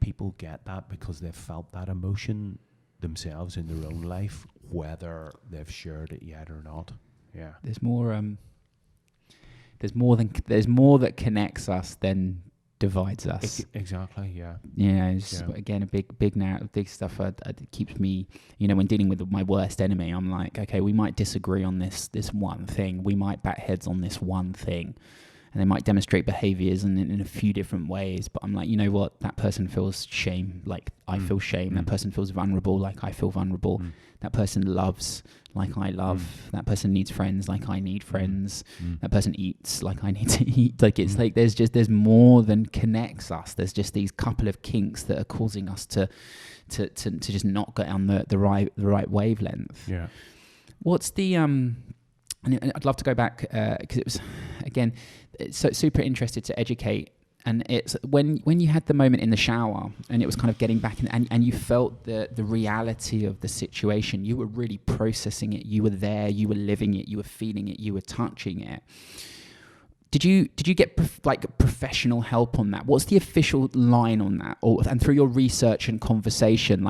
people get that because they've felt that emotion themselves in their own life, whether they've shared it yet or not. Yeah. There's more that connects us than divides us. Exactly. Yeah. Again, a big stuff that keeps me, when dealing with my worst enemy, I'm like, okay, we might disagree on this one thing. We might bat heads on this one thing. And they might demonstrate behaviors in a few different ways. But I'm like, you know what? That person feels shame like I feel shame. That person feels vulnerable like I feel vulnerable. That person loves like I love. That person needs friends like I need friends. That person eats like I need to eat. Like it's like there's more than connects us. There's just these couple of kinks that are causing us to just not get on the right wavelength. Yeah. What's the and I'd love to go back because it was, again, it's so super interested to educate. And it's when you had the moment in the shower and it was kind of getting back in, and you felt the reality of the situation, you were really processing it. You were there, you were living it, you were feeling it, you were touching it. Did you get professional help on that? What's the official line on that? And through your research and conversation,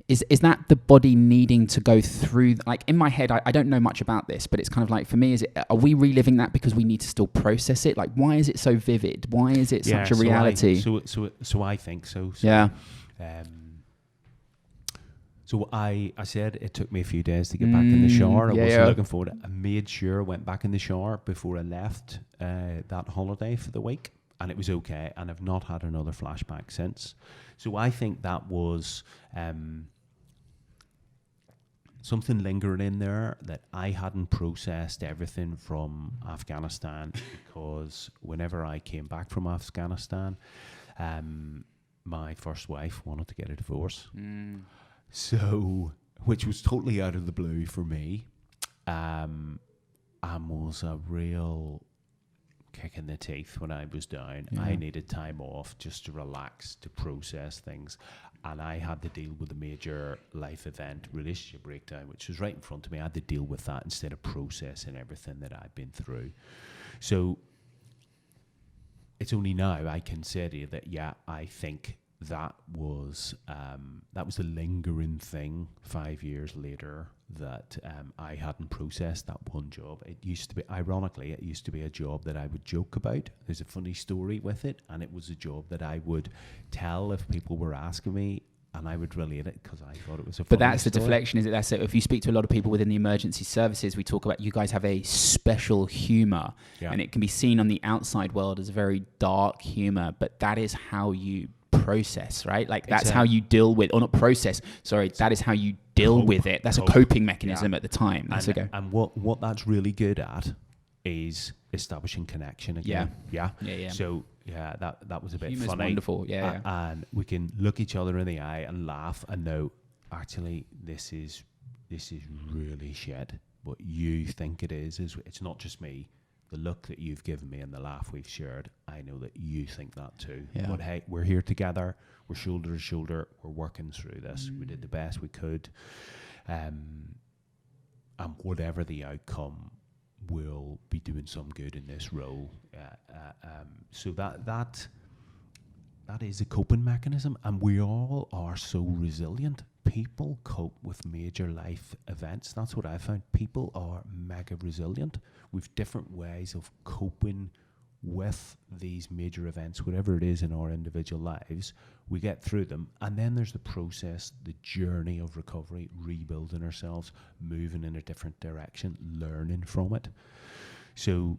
is that the body needing to go through? Like in my head, I don't know much about this, but it's kind of like, for me, are we reliving that because we need to still process it? Like, why is it so vivid? Why is it such a reality? So I think so. Yeah. So I said it took me a few days to get back in the shower. I wasn't looking forward to it. I made sure I went back in the shower before I left that holiday for the week, and it was okay. And I've not had another flashback since. So I think that was something lingering in there, that I hadn't processed everything from Afghanistan, because whenever I came back from Afghanistan, my first wife wanted to get a divorce. So, which was totally out of the blue for me, and was a real kick in the teeth when I was down. I needed time off just to relax, to process things, and I had to deal with a major life event, relationship breakdown, which was right in front of me. I had to deal with that instead of processing everything that I'd been through. So it's only now I can say to you that, I think that was a lingering thing 5 years later, that I hadn't processed that one job. It used to be, ironically, a job that I would joke about. There's a funny story with it, and it was a job that I would tell if people were asking me, and I would relate it because I thought it was a funny But that's story. the deflection, is it? That's it. If you speak to a lot of people within the emergency services, we talk about, you guys have a special humour, and it can be seen on the outside world as a very dark humour, but that is how you process, right? Like that's how you deal with, or not process, sorry, that is how you deal with it. That's a coping mechanism at the time. That's and what that's really good at is establishing connection again. Yeah. So that was a bit Humor's funny. Wonderful. And we can look each other in the eye and laugh and know, actually, this is really shit. What you think it is it's not just me. The look that you've given me and the laugh we've shared, I know that you think that too. Yeah. But hey, we're here together. We're shoulder to shoulder. We're working through this. We did the best we could. And whatever the outcome, we'll be doing some good in this role. So that is a coping mechanism. And we all are so resilient. People cope with major life events. That's what I found. People are mega resilient with different ways of coping with these major events, whatever it is in our individual lives, we get through them. And then there's the process, the journey of recovery, rebuilding ourselves, moving in a different direction, learning from it. So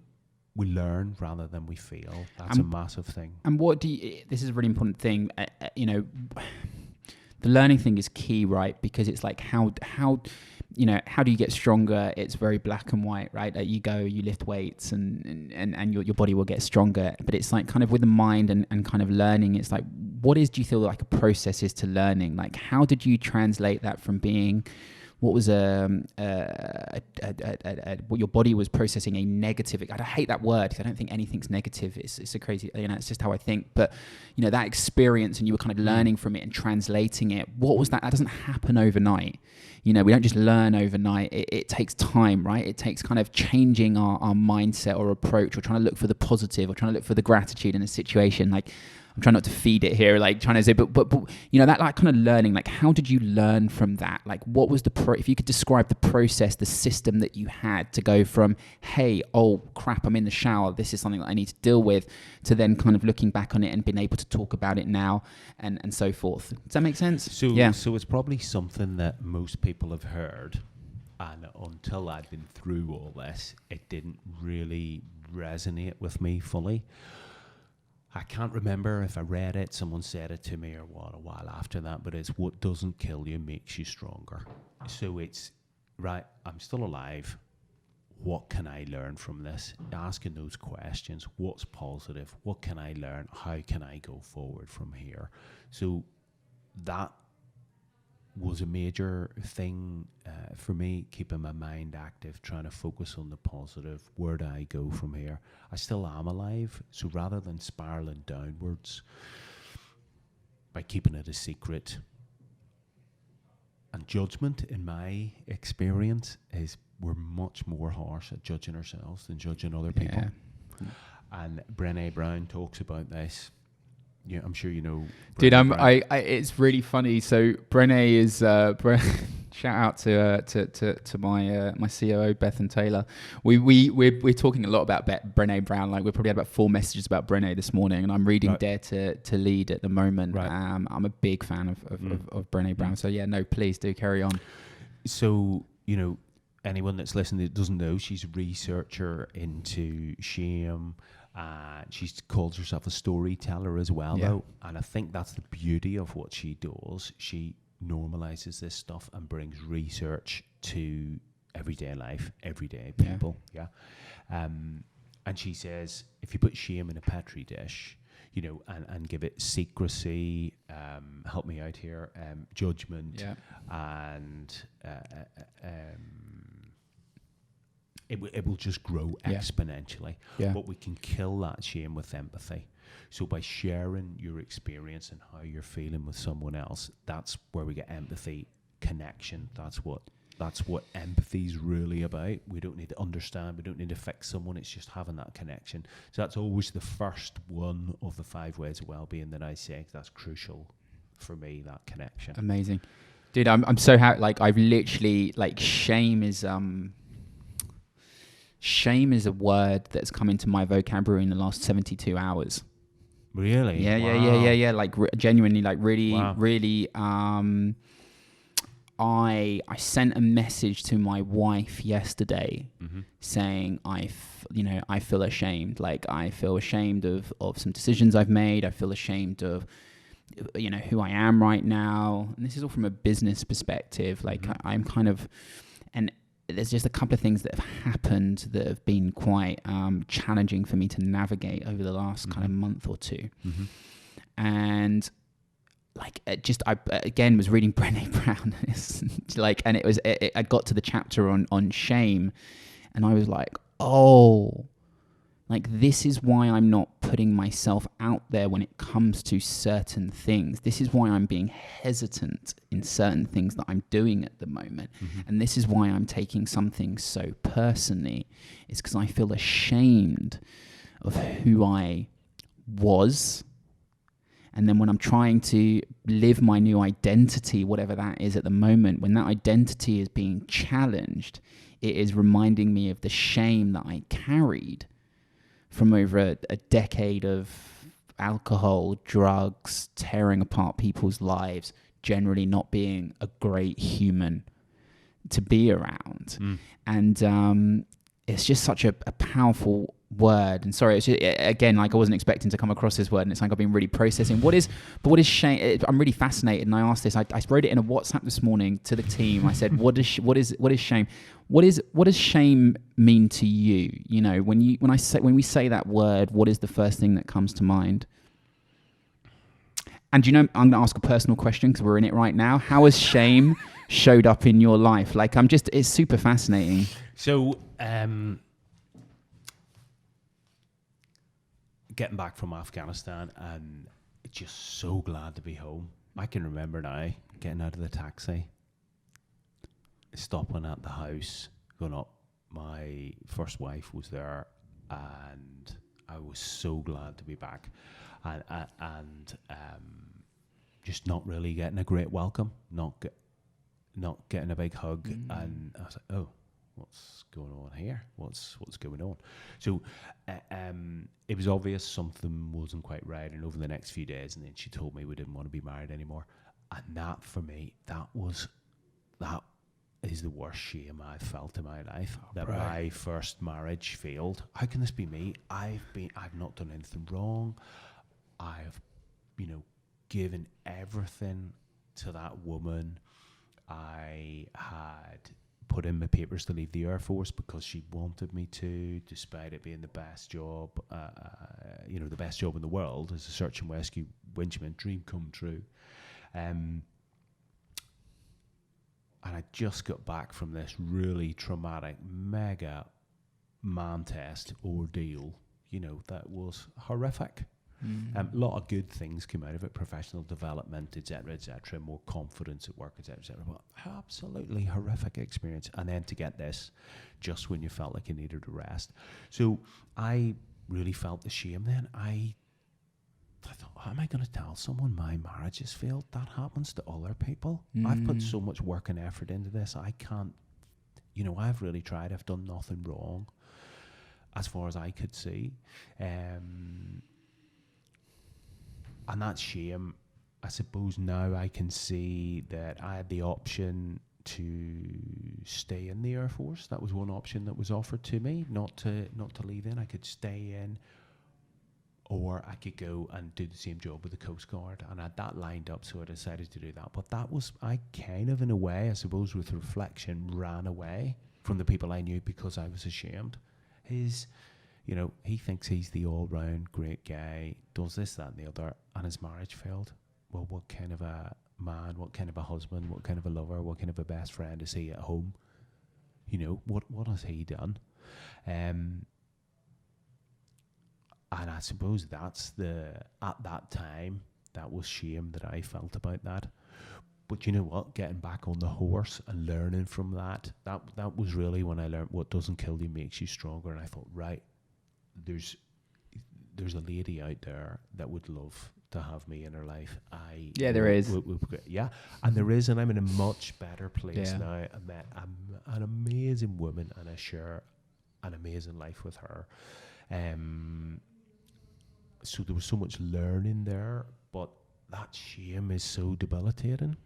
we learn rather than we feel. That's a massive thing. And what this is a really important thing, the learning thing is key, right? Because it's like how do you get stronger? It's very black and white, right? Like you go, you lift weights and your body will get stronger. But it's like kind of with the mind and kind of learning, it's like, do you feel like a process is to learning? Like how did you translate that from being what was what your body was processing a negative. I hate that word because I don't think anything's negative. It's a crazy, it's just how I think. But that experience, and you were kind of learning from it and translating it. What was that? That doesn't happen overnight. We don't just learn overnight. It takes time, right? It takes kind of changing our mindset or approach, or trying to look for the positive, or trying to look for the gratitude in a situation. Like, I'm trying not to feed it here, like trying to say, but that like kind of learning, like how did you learn from that? Like what was if you could describe the process, the system that you had to go from, hey, oh crap, I'm in the shower, this is something that I need to deal with, to then kind of looking back on it and being able to talk about it now and so forth. Does that make sense? So it's probably something that most people have heard, and until I'd been through all this, it didn't really resonate with me fully. I can't remember if I read it, someone said it to me, or what, a while after that, but it's what doesn't kill you makes you stronger. So it's, right, I'm still alive. What can I learn from this? Asking those questions. What's positive? What can I learn? How can I go forward from here? So that was a major thing for me, keeping my mind active, trying to focus on the positive. Where do I go from here? I still am alive, so rather than spiraling downwards by keeping it a secret. And judgment, in my experience, is we're much more harsh at judging ourselves than judging other people. And Brené Brown talks about this. Yeah, I'm sure you know. Dude, it's really funny. So Brené is shout out to my COO Beth and Taylor. We're talking a lot about Brené Brown. Like we probably had about 4 messages about Brené this morning, and I'm reading Dare to Lead at the moment. Right. I'm a big fan of Brené Brown. So yeah, no, please do carry on. So anyone that's listening that doesn't know, she's a researcher into shame. She calls herself a storyteller as well, though. And I think that's the beauty of what she does. She normalizes this stuff and brings research to everyday life, everyday people. And she says, if you put shame in a petri dish, and give it secrecy, help me out here, judgment, and it will just grow exponentially. But we can kill that shame with empathy. So by sharing your experience and how you're feeling with someone else, that's where we get empathy, connection. That's what empathy's really about. We don't need to understand. We don't need to fix someone. It's just having that connection. So that's always the first one of the 5 ways of well-being that I say. That's crucial for me, that connection. Amazing. Dude, I'm so happy. Like I've literally, like shame is a word that's come into my vocabulary in the last 72 hours. Really? Yeah. Like genuinely, like really. I sent a message to my wife yesterday saying I feel ashamed. Like I feel ashamed of some decisions I've made. I feel ashamed of who I am right now. And this is all from a business perspective. Like I'm kind of, and there's just a couple of things that have happened that have been quite challenging for me to navigate over the last kind of month or two. And like I again was reading Brené Brown, I got to the chapter on shame, and I was like, oh, like this is why I'm not putting myself out there when it comes to certain things. This is why I'm being hesitant in certain things that I'm doing at the moment. And this is why I'm taking something so personally. It's because I feel ashamed of who I was. And then when I'm trying to live my new identity, whatever that is at the moment, when that identity is being challenged, it is reminding me of the shame that I carried from over a decade of alcohol, drugs, tearing apart people's lives, generally not being a great human to be around. And it's just such a powerful word. And sorry, it's just, again, like I wasn't expecting to come across this word, and it's like I've been really processing. What is shame? I'm really fascinated, and I asked this. I wrote it in a WhatsApp this morning to the team. I said, what is shame? What does shame mean to you? You know, when we say that word, what is the first thing that comes to mind? And you know, I'm going to ask a personal question because we're in it right now. How has shame showed up in your life? Like, it's super fascinating. So, getting back from Afghanistan and just so glad to be home. I can remember now getting out of the taxi, stopping at the house, going up. My first wife was there, and I was so glad to be back. And just not really getting a great welcome, not getting a big hug, and I was like, oh, what's going on here? What's going on? So it was obvious something wasn't quite right, and over the next few days, and then she told me we didn't want to be married anymore, and that for me, that is the worst shame I've felt in my life. My first marriage failed. How can this be me? I've not done anything wrong. I've, given everything to that woman. I had put in my papers to leave the Air Force because she wanted me to, despite it being the best job, the best job in the world as a search and rescue winchman, dream come true. And I just got back from this really traumatic, mega man test ordeal, that was horrific. A lot of good things came out of it, professional development, etc., more confidence at work, etc. But absolutely horrific experience. And then to get this just when you felt like you needed a rest. So I really felt the shame then. I thought, how am I going to tell someone my marriage has failed? That happens to other people. I've put so much work and effort into this. I can't, I've really tried. I've done nothing wrong as far as I could see. And that shame, I suppose now I can see that I had the option to stay in the Air Force. That was one option that was offered to me, not to leave in. I could stay in, or I could go and do the same job with the Coast Guard. And I had that lined up, so I decided to do that. But that was, I kind of, in a way, I suppose with reflection, ran away from the people I knew because I was ashamed. He thinks he's the all-round great guy, does this, that, and the other, and his marriage failed. Well, what kind of a man, what kind of a husband, what kind of a lover, what kind of a best friend is he at home? What has he done? And I suppose that's at that time, that was shame that I felt about that. But you know what? Getting back on the horse and learning from that was really when I learned what doesn't kill you makes you stronger. And I thought, right, there's a lady out there that would love to have me in her life. There is. Yeah, and there is, and I'm in a much better place now. I met an amazing woman, and I share an amazing life with her. So there was so much learning there, but that shame is so debilitating.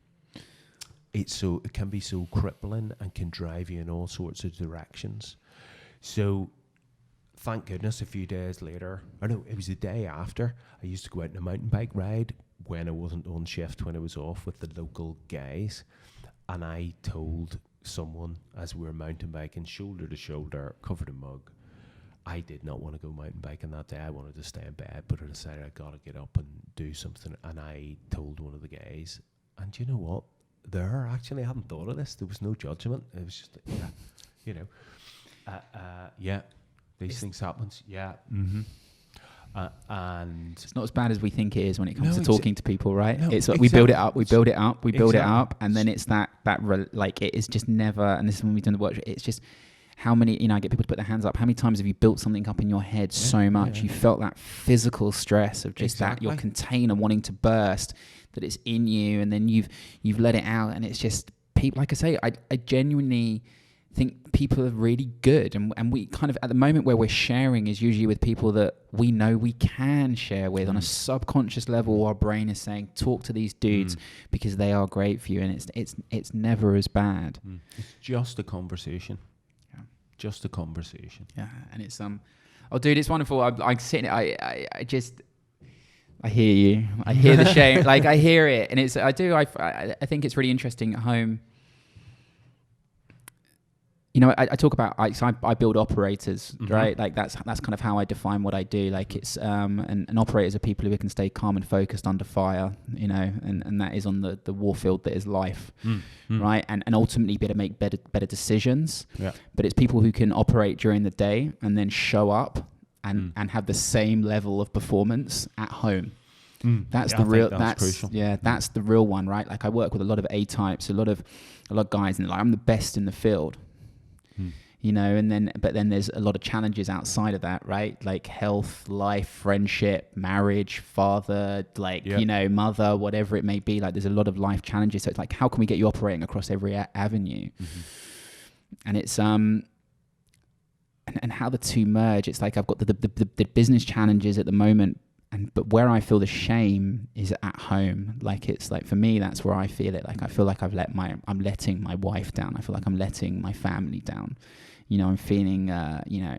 It can be so crippling and can drive you in all sorts of directions. So thank goodness a few days later, it was the day after, I used to go out on a mountain bike ride when I wasn't on shift, when I was off with the local guys. And I told someone as we were mountain biking, shoulder to shoulder, covered in mug, I did not want to go mountain biking that day. I wanted to stay in bed, but I decided I got to get up and do something. And I told one of the guys, and you know what? Actually, I hadn't thought of this. There was no judgment. It was just, these things happen. Yeah. Mm-hmm. And it's not as bad as we think it is when it comes to talking to people, right? No, it's like we build it up, and then it's it is just never. And this is when we've done the workshop. It's just how many, I get people to put their hands up. How many times have you built something up in your head so much? You felt that physical stress of just that your container wanting to burst, that it's in you, and then you've let it out, and it's just people. Like I say, I genuinely think people are really good, and we kind of, at the moment where we're sharing is usually with people that we know we can share with on a subconscious level. Our brain is saying, talk to these dudes because they are great for you, and it's never as bad. It's just a conversation. Yeah. Just a conversation. Yeah, and it's oh dude, it's wonderful. I'm sitting, I hear you. I hear the shame. Like, I hear it, and I think it's really interesting at home. You know, I talk about, I build operators, right? Like that's kind of how I define what I do. Like it's, and operators are people who can stay calm and focused under fire, you know, and that is on the warfield that is life, right? And ultimately be able to make better decisions. Yeah. But it's people who can operate during the day and then show up and have the same level of performance at home. That's the real. That's crucial. Yeah, that's the real one, right? Like I work with a lot of A types, a lot of guys, and like I'm the best in the field. You know, but then there's a lot of challenges outside of that, right? Like health, life, friendship, marriage, father, you know, mother, whatever it may be. Like there's a lot of life challenges. So it's like, how can we get you operating across every avenue? And it's and how the two merge. It's like I've got the business challenges at the moment, but where I feel the shame is at home. Like it's like, for me, that's where I feel it. Like I feel like I'm letting my wife down. I feel like I'm letting my family down. You know, I'm feeling, you know,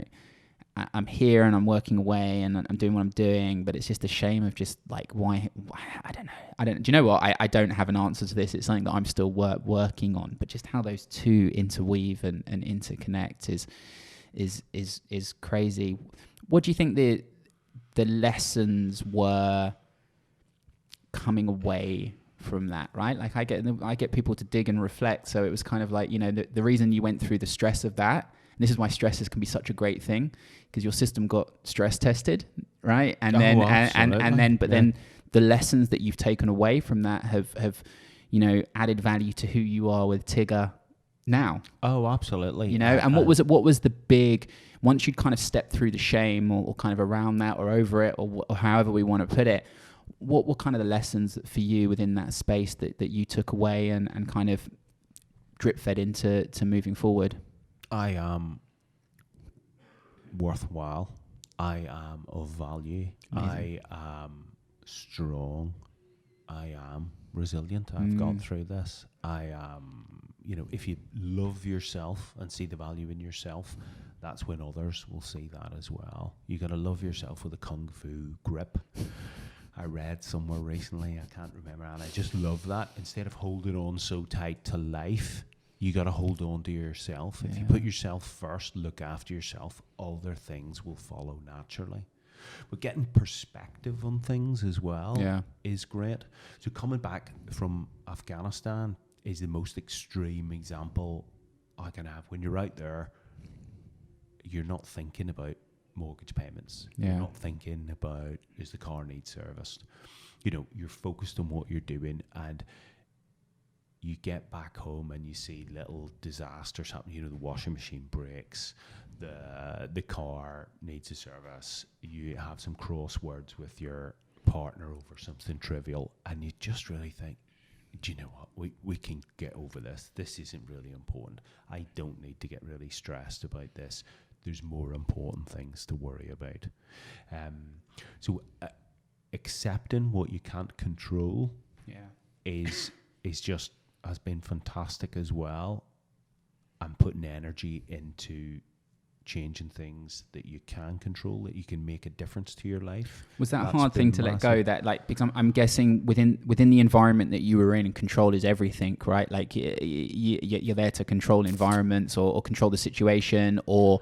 I'm here and I'm working away and I'm doing what I'm doing, but it's just a shame of just like, why I don't know. Do you know what? I don't have an answer to this. It's something that I'm still working on, but just how those two interweave and interconnect is crazy. What do you think the lessons were coming away from that, right? Like I get people to dig and reflect. So it was kind of like, you know, the reason you went through the stress of that, and this is why stresses can be such a great thing, because your system got stress tested, right? And then then the lessons that you've taken away from that have you know, added value to who you are with Tigger now. Oh, absolutely. You know, and what was the big, once you'd kind of stepped through the shame or kind of around that or over it or however we want to put it, what were kind of the lessons for you within that space that you took away and kind of drip fed into moving forward? I am worthwhile. I am of value. Amazing. I am strong. I am resilient. I've gone through this. I am, you know, if you love yourself and see the value in yourself, that's when others will see that as well. You got to love yourself with a kung fu grip. I read somewhere recently, I can't remember, and I just love that. Instead of holding on so tight to life, you got to hold on to yourself. If you put yourself first, look after yourself, other things will follow naturally. But getting perspective on things as well is great. So coming back from Afghanistan is the most extreme example I can have. When you're out there, you're not thinking about mortgage payments. You're not thinking about, is the car need serviced? You know, you're focused on what you're doing, and you get back home and you see little disasters happen. You know, the washing machine breaks, the car needs a service, you have some crosswords with your partner over something trivial, and you just really think, do you know what, we can get over this. This isn't really important. I don't need to get really stressed about this. There's more important things to worry about. So accepting what you can't control is just has been fantastic as well. And putting energy into changing things that you can control, that you can make a difference to your life. Was that a hard thing to let go? That, like, because I'm guessing within the environment that you were in, and control is everything, right? Like you're there to control environments or control the situation or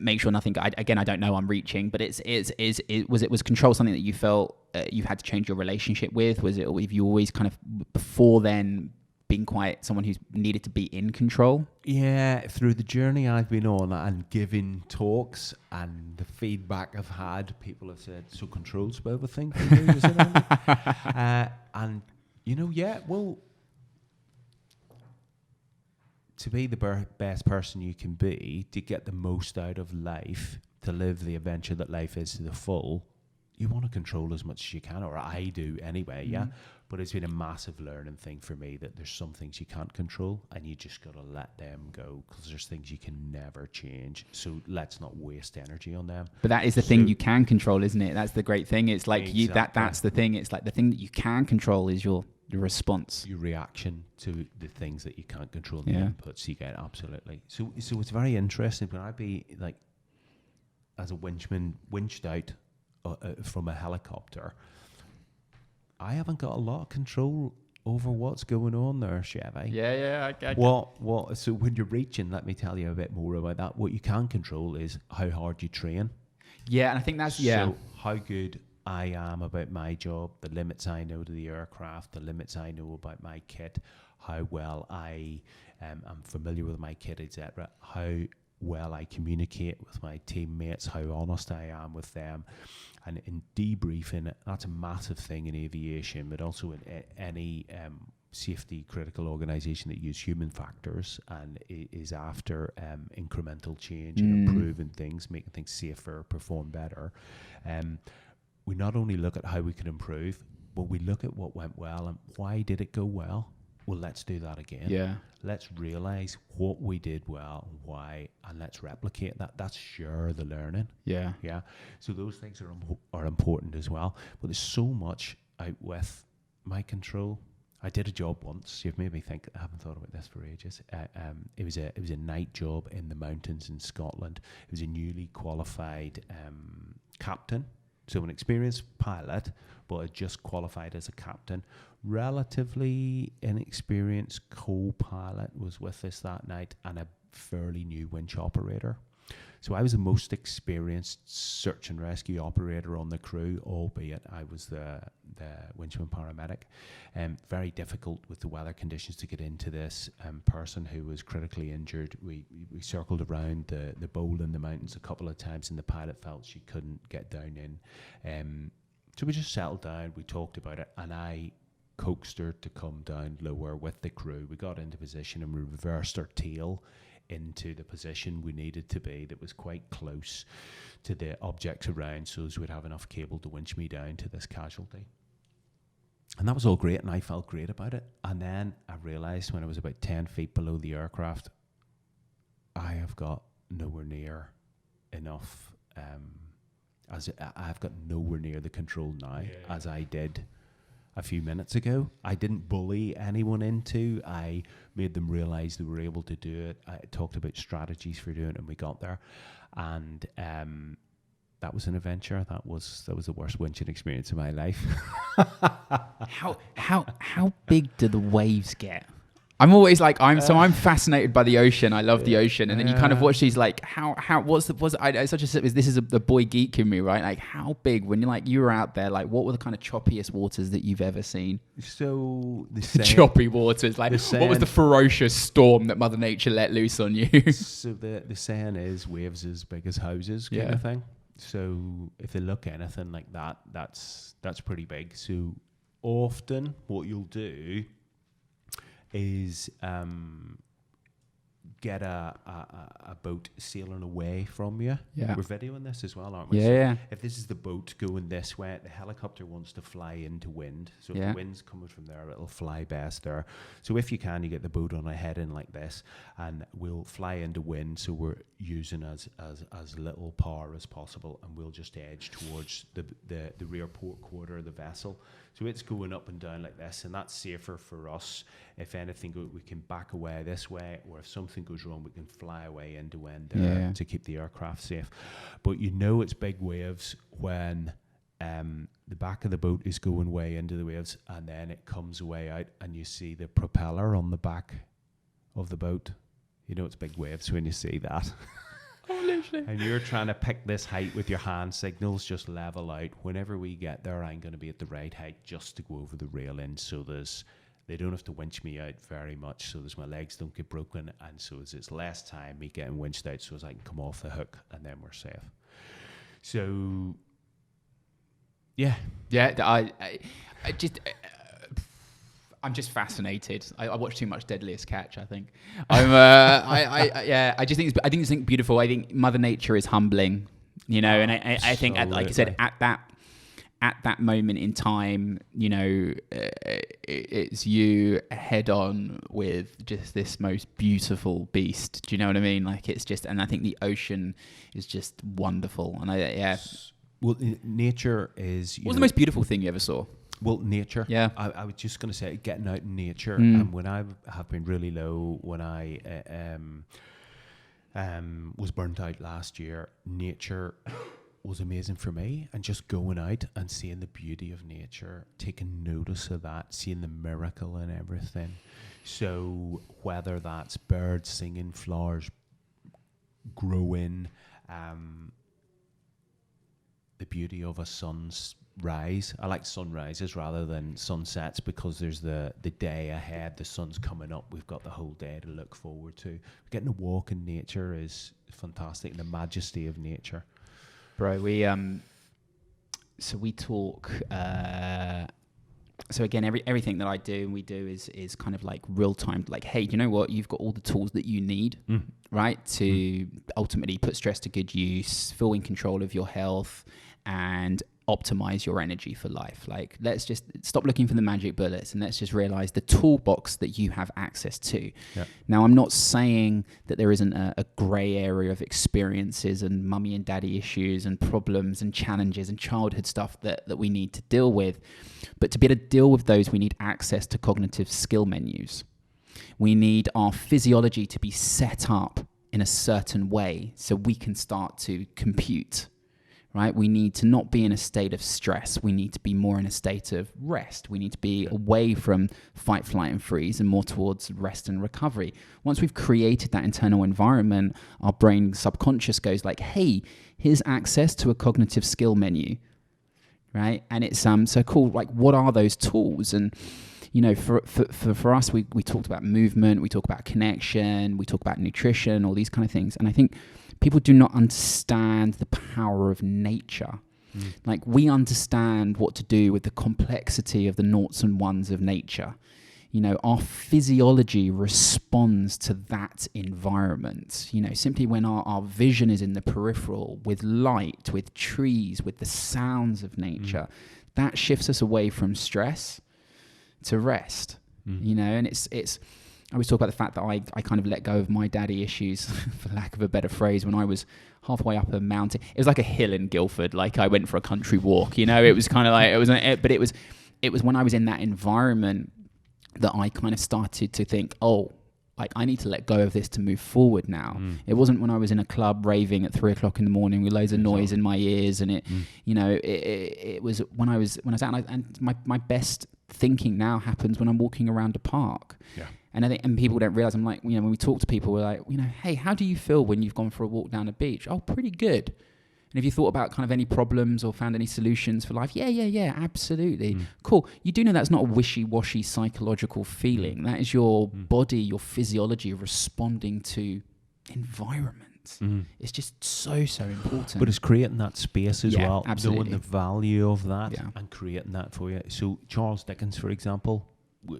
make sure nothing. I don't know. I'm reaching, but was control something that you felt you had to change your relationship with? Was it? Have you always kind of before then been quite someone who's needed to be in control? Yeah, through the journey I've been on and giving talks and the feedback I've had, people have said, so control's about everything for you, is it? And, you know, well, to be the best person you can be, to get the most out of life, to live the adventure that life is to the full, you want to control as much as you can, or I do anyway, yeah. But it's been a massive learning thing for me that there's some things you can't control and you just got to let them go, because there's things you can never change. So let's not waste energy on them. But that is the thing you can control, isn't it? That's the great thing. It's like that's the thing. It's like the thing that you can control is your response. Your reaction to the things that you can't control, the inputs you get, absolutely. So it's very interesting. When I'd be like, as a winchman, winched out from a helicopter, I haven't got a lot of control over what's going on there, Chevy. Yeah. So when you're reaching, let me tell you a bit more about that. What you can control is how hard you train. Yeah, and I think that's, So how good I am about my job, the limits I know to the aircraft, the limits I know about my kit, how well I am familiar with my kit, etc., how well I communicate with my teammates, how honest I am with them. And in debriefing, that's a massive thing in aviation, but also in any safety critical organisation that use human factors and is after incremental change and improving things, making things safer, perform better. We not only look at how we can improve, but we look at what went well and why did it go well? Well, let's do that again. Yeah. Let's realise what we did well, why, and let's replicate that. That's share the learning. Yeah. Yeah. So those things are important as well. But there's so much out with my control. I did a job once. You've made me think. I haven't thought about this for ages. It was a night job in the mountains in Scotland. It was a newly qualified captain. So an experienced pilot, but had just qualified as a captain. Relatively inexperienced co-pilot was with us that night, and a fairly new winch operator. So I was the most experienced search and rescue operator on the crew, albeit I was the winchman paramedic. Very difficult with the weather conditions to get into this person who was critically injured. We circled around the bowl in the mountains a couple of times, and the pilot felt she couldn't get down in. So we just settled down, we talked about it, and I coaxed her to come down lower with the crew. We got into position and we reversed our tail into the position we needed to be that was quite close to the objects around, so as we'd have enough cable to winch me down to this casualty. And that was all great, and I felt great about it. And then I realised when I was about 10 feet below the aircraft, I have got nowhere near enough, I've got nowhere near the control now as I did a few minutes ago. I didn't bully anyone into. I made them realise they were able to do it. I talked about strategies for doing it, and we got there. And that was an adventure. That was the worst winching experience of my life. How big do the waves get? I'm always like, I'm fascinated by the ocean. I love the ocean. And then you kind of watch these, like, this is the boy geek in me, right? Like, how big, when you were out there, like, what were the kind of choppiest waters that you've ever seen? So the choppy waters, like, what was the ferocious storm that Mother Nature let loose on you? So the saying is waves as big as houses kind of thing. So if they look anything like that, that's pretty big. So often what you'll do is get a boat sailing away from you. Yeah. We're videoing this as well, aren't we? Yeah. So if this is the boat going this way, the helicopter wants to fly into wind. So if the wind's coming from there, it'll fly best there. So if you can, you get the boat on a head-in like this, and we'll fly into wind, so we're using as little power as possible, and we'll just edge towards the rear port quarter of the vessel. So it's going up and down like this, and that's safer for us. If anything, we can back away this way, or if something goes wrong, we can fly away into wind to keep the aircraft safe. But it's big waves when the back of the boat is going way into the waves, and then it comes way out, and you see the propeller on the back of the boat. It's big waves when you see that. Oh, literally. And you're trying to pick this height with your hand signals, just level out. Whenever we get there, I'm going to be at the right height just to go over the railing, so they don't have to winch me out very much, so my legs don't get broken, and so it's less time me getting winched out, so as I can come off the hook, and then we're safe. So, yeah. I'm just fascinated. I watch too much Deadliest Catch, I think. I just think it's beautiful. I think Mother Nature is humbling, and I think, like you said, at that at that moment in time, you know, it's you head on with just this most beautiful beast. Do you know what I mean? Like, it's just, and I think the ocean is just wonderful. And Well, nature is... What was the most beautiful thing you ever saw? Well, nature. Yeah. I was just going to say, getting out in nature. And when I have been really low, when I was burnt out last year, nature was amazing for me. And just going out and seeing the beauty of nature, taking notice of that, seeing the miracle in everything. So whether that's birds singing, flowers growing, the beauty of a sunrise. I like sunrises rather than sunsets because there's the day ahead, the sun's coming up, we've got the whole day to look forward to. Getting a walk in nature is fantastic, and the majesty of nature. Bro, we talk. So again, everything that I do and we do is kind of like real time. Like, hey, do you know what? You've got all the tools that you need, right, to ultimately put stress to good use, feel in control of your health, and optimize your energy for life. Like, let's just stop looking for the magic bullets and let's just realize the toolbox that you have access to. Yeah. Now, I'm not saying that there isn't a gray area of experiences and mummy and daddy issues and problems and challenges and childhood stuff that we need to deal with. But to be able to deal with those, we need access to cognitive skill menus. We need our physiology to be set up in a certain way so we can start to compute. Right? We need to not be in a state of stress. We need to be more in a state of rest. We need to be away from fight, flight, and freeze and more towards rest and recovery. Once we've created that internal environment, our brain subconscious goes like, hey, here's access to a cognitive skill menu. Right? And it's so cool. Like, what are those tools? And you know, for us, we talked about movement, we talk about connection, we talk about nutrition, all these kind of things. And I think people do not understand the power of nature. Like, we understand what to do with the complexity of the noughts and ones of nature. You know, our physiology responds to that environment. You know, simply when our vision is in the peripheral, with light, with trees, with the sounds of nature, that shifts us away from stress to rest. You know, and it's I always talk about the fact that I kind of let go of my daddy issues, for lack of a better phrase, when I was halfway up a mountain. It was like a hill in Guildford. Like, I went for a country walk, you know. It was kind of like, but it was when I was in that environment that I kind of started to think, oh, like, I need to let go of this to move forward now. It wasn't when I was in a club raving at 3:00 in the morning with loads of noise in my ears, and you know, it was when I was out, and my best thinking now happens when I'm walking around a park. Yeah. And I think, and people don't realize, I'm like, you know, when we talk to people, we're like, you know, hey, how do you feel when you've gone for a walk down a beach? Oh, pretty good. And have you thought about kind of any problems or found any solutions for life? Yeah, absolutely. Cool. You do know that's not a wishy-washy psychological feeling. That is your body, your physiology responding to environment. It's just so important. But it's creating that space as well, absolutely. knowing the value of that and creating that for you. So Charles Dickens, for example,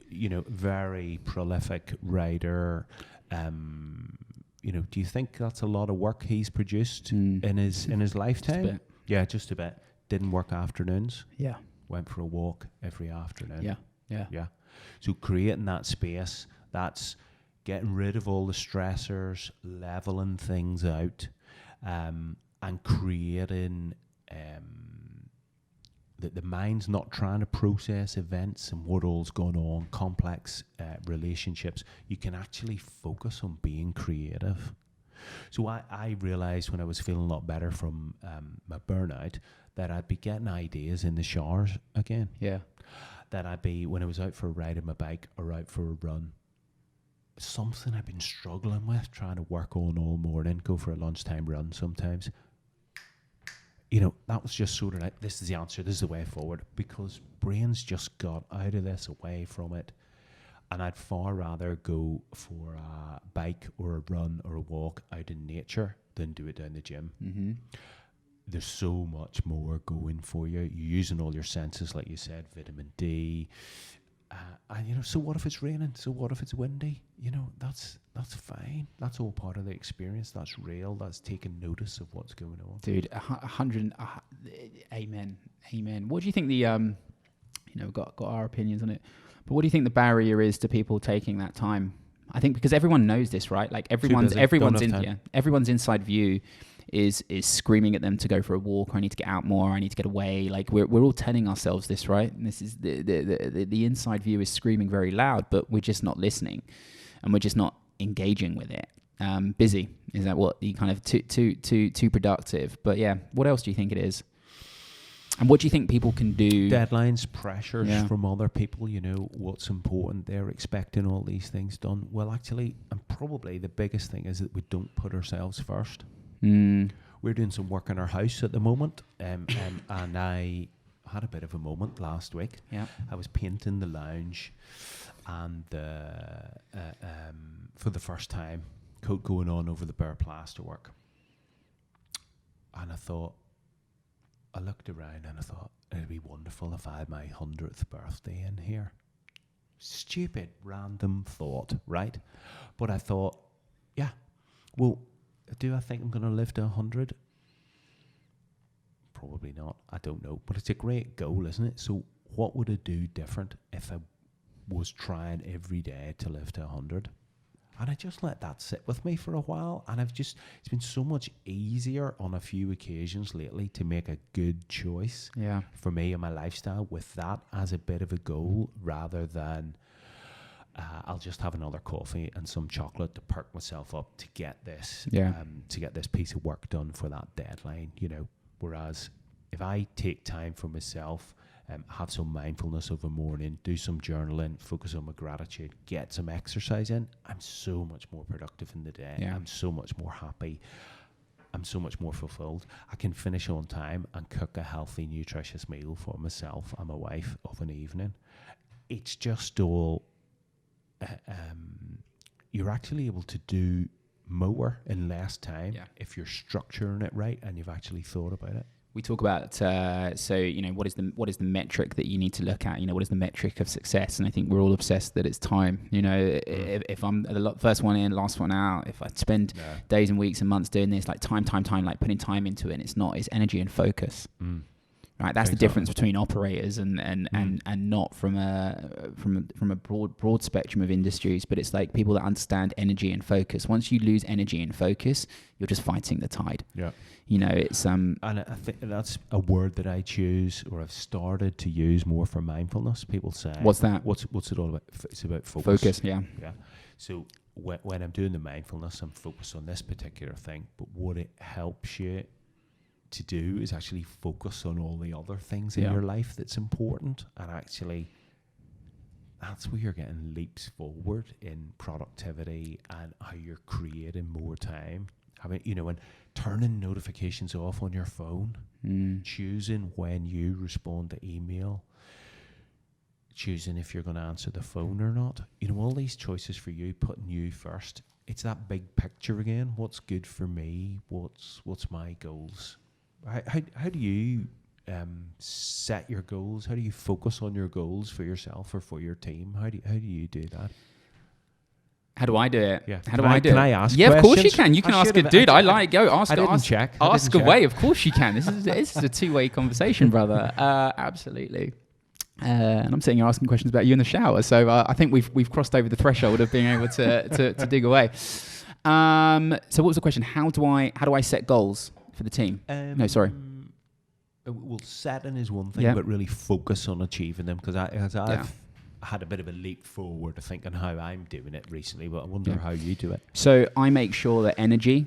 you know, very prolific writer. You know, do you think that's a lot of work he's produced in his lifetime? Just a bit. Yeah, just a bit. Didn't work afternoons. Yeah. Went for a walk every afternoon. Yeah. So creating that space, that's getting rid of all the stressors, leveling things out, and creating that the mind's not trying to process events and what all's going on, complex relationships. You can actually focus on being creative. So I realized when I was feeling a lot better from my burnout that I'd be getting ideas in the showers again. Yeah. That I'd be, when I was out for a ride on my bike or out for a run, something I've been struggling with, trying to work on all morning, go for a lunchtime run sometimes. You know, that was just sort of like, this is the answer, this is the way forward, because brains just got out of this, away from it. And I'd far rather go for a bike or a run or a walk out in nature than do it down the gym. There's so much more going for you. You're using all your senses, like you said, vitamin D, And so what if it's raining? So what if it's windy? That's fine. That's all part of the experience. That's real. That's taking notice of what's going on. Dude, 100. Amen. What do you think the we've got our opinions on it, but what do you think the barrier is to people taking that time? I think because everyone knows this, right? Like everyone's inside view is screaming at them to go for a walk, or I need to get out more, I need to get away. Like we're all telling ourselves this, right? And this is the inside view is screaming very loud, but we're just not listening, and we're just not engaging with it. Busy, is that what the kind of too productive? But yeah, what else do you think it is? And what do you think people can do? Deadlines, pressures from other people, what's important. They're expecting all these things done. Well, actually, and probably the biggest thing is that we don't put ourselves first. We're doing some work in our house at the moment, and I had a bit of a moment last week. Yeah, I was painting the lounge, and for the first time, coat going on over the bare plaster work. And I looked around and I thought, it'd be wonderful if I had my 100th birthday in here. Stupid, random thought, right? But I thought, yeah, well, do I think I'm going to live to 100? Probably not. I don't know. But it's a great goal, isn't it? So what would I do different if I was trying every day to live to 100? And I just let that sit with me for a while. And it's been so much easier on a few occasions lately to make a good choice for me and my lifestyle with that as a bit of a goal, rather than I'll just have another coffee and some chocolate to perk myself up to get this piece of work done for that deadline, Whereas if I take time for myself, have some mindfulness of a morning, do some journaling, focus on my gratitude, get some exercise in, I'm so much more productive in the day. Yeah. I'm so much more happy. I'm so much more fulfilled. I can finish on time and cook a healthy, nutritious meal for myself and my wife of an evening. It's just all... you're actually able to do more in less time if you're structuring it right and you've actually thought about it. We talk about what is the metric that you need to look at? What is the metric of success? And I think we're all obsessed that it's time. If I'm the first one in, last one out, if I spend days and weeks and months doing this, like time, like putting time into it, and it's energy and focus. Right, that's the difference between operators and not from a broad spectrum of industries. But it's like people that understand energy and focus. Once you lose energy and focus, you're just fighting the tide. Yeah, it's And I think that's a word that I choose, or I've started to use more for mindfulness. People say, "What's that? What's it all about?" It's about focus. Focus, yeah. So when I'm doing the mindfulness, I'm focused on this particular thing. But what it helps you to do is actually focus on all the other things in your life that's important, and actually that's where you're getting leaps forward in productivity and how you're creating more time. And turning notifications off on your phone, choosing when you respond to email, choosing if you're going to answer the phone or not. All these choices for you, putting you first. It's that big picture again. What's good for me? What's my goals? How do you set your goals? How do you focus on your goals for yourself or for your team? How do you do that? How do I do it? Yeah. How do I do it? Can I ask questions? Of course you can. You can ask it, dude. Ask. I didn't check. Ask away. Of course you can. This is a two-way conversation, brother. Absolutely. And I'm sitting here asking questions about you in the shower. So I think we've crossed over the threshold of being able to dig away. So what was the question? How do I set goals for the team? No, sorry. Well, setting is one thing, but really focus on achieving them, because I've had a bit of a leap forward to thinking how I'm doing it recently, but I wonder how you do it. So I make sure that energy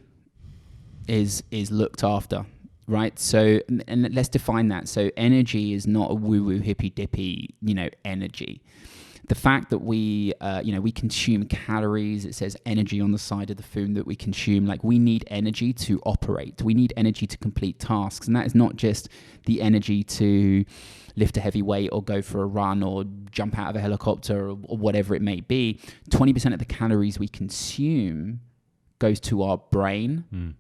is looked after, right? So, and let's define that. So energy is not a woo-woo hippy-dippy, energy. The fact that we consume calories, it says energy on the side of the food that we consume. Like, we need energy to operate. We need energy to complete tasks. And that is not just the energy to lift a heavy weight or go for a run or jump out of a helicopter or whatever it may be. 20% of the calories we consume goes to our brain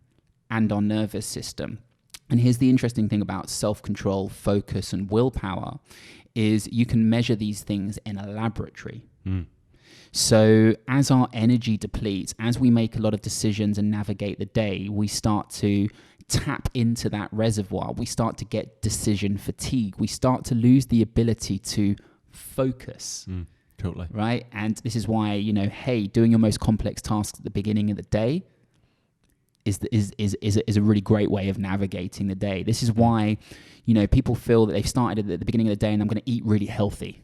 and our nervous system. And here's the interesting thing about self-control, focus, and willpower is you can measure these things in a laboratory. So as our energy depletes, as we make a lot of decisions and navigate the day, we start to tap into that reservoir. We start to get decision fatigue. We start to lose the ability to focus. Totally. Right? And this is why, you know, hey, doing your most complex tasks at the beginning of the day is a really great way of navigating the day. This is why, you know, people feel that they've started at the beginning of the day and I'm going to eat really healthy.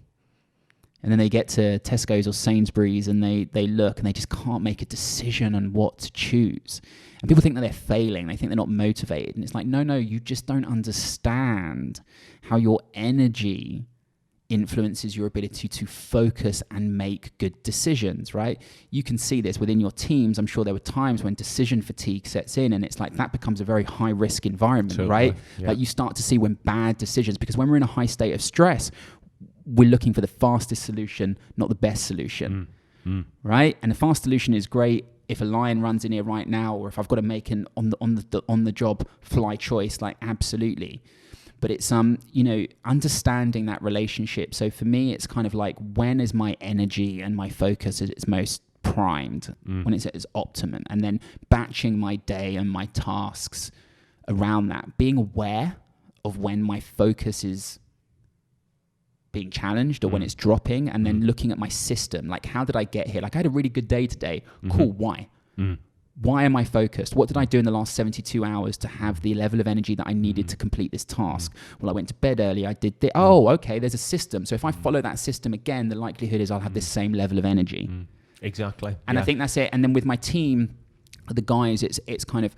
And then they get to Tesco's or Sainsbury's and they look and they just can't make a decision on what to choose. And people think that they're failing. They think they're not motivated. And it's like, no, you just don't understand how your energy influences your ability to focus and make good decisions, right? You can see this within your teams. I'm sure there were times when decision fatigue sets in and it's like that becomes a very high risk environment, totally. Right? Yeah. Like you start to see when bad decisions, because when we're in a high state of stress, we're looking for the fastest solution, not the best solution, right? And the fast solution is great if a lion runs in here right now, or if I've got to make an on the job fly choice, like absolutely. But it's you know, understanding that relationship. So for me, it's kind of like, when is my energy and my focus at its most primed, when it's at its optimum, and then batching my day and my tasks around that, being aware of when my focus is being challenged or when it's dropping, and then looking at my system, like, how did I get here? Like, I had a really good day today. Cool. Why? Why am I focused? What did I do in the last 72 hours to have the level of energy that I needed to complete this task? Well, I went to bed early. I did this. Oh, okay. There's a system. So if I follow that system again, the likelihood is I'll have this same level of energy. Exactly. And I think that's it. And then with my team, the guys, it's kind of,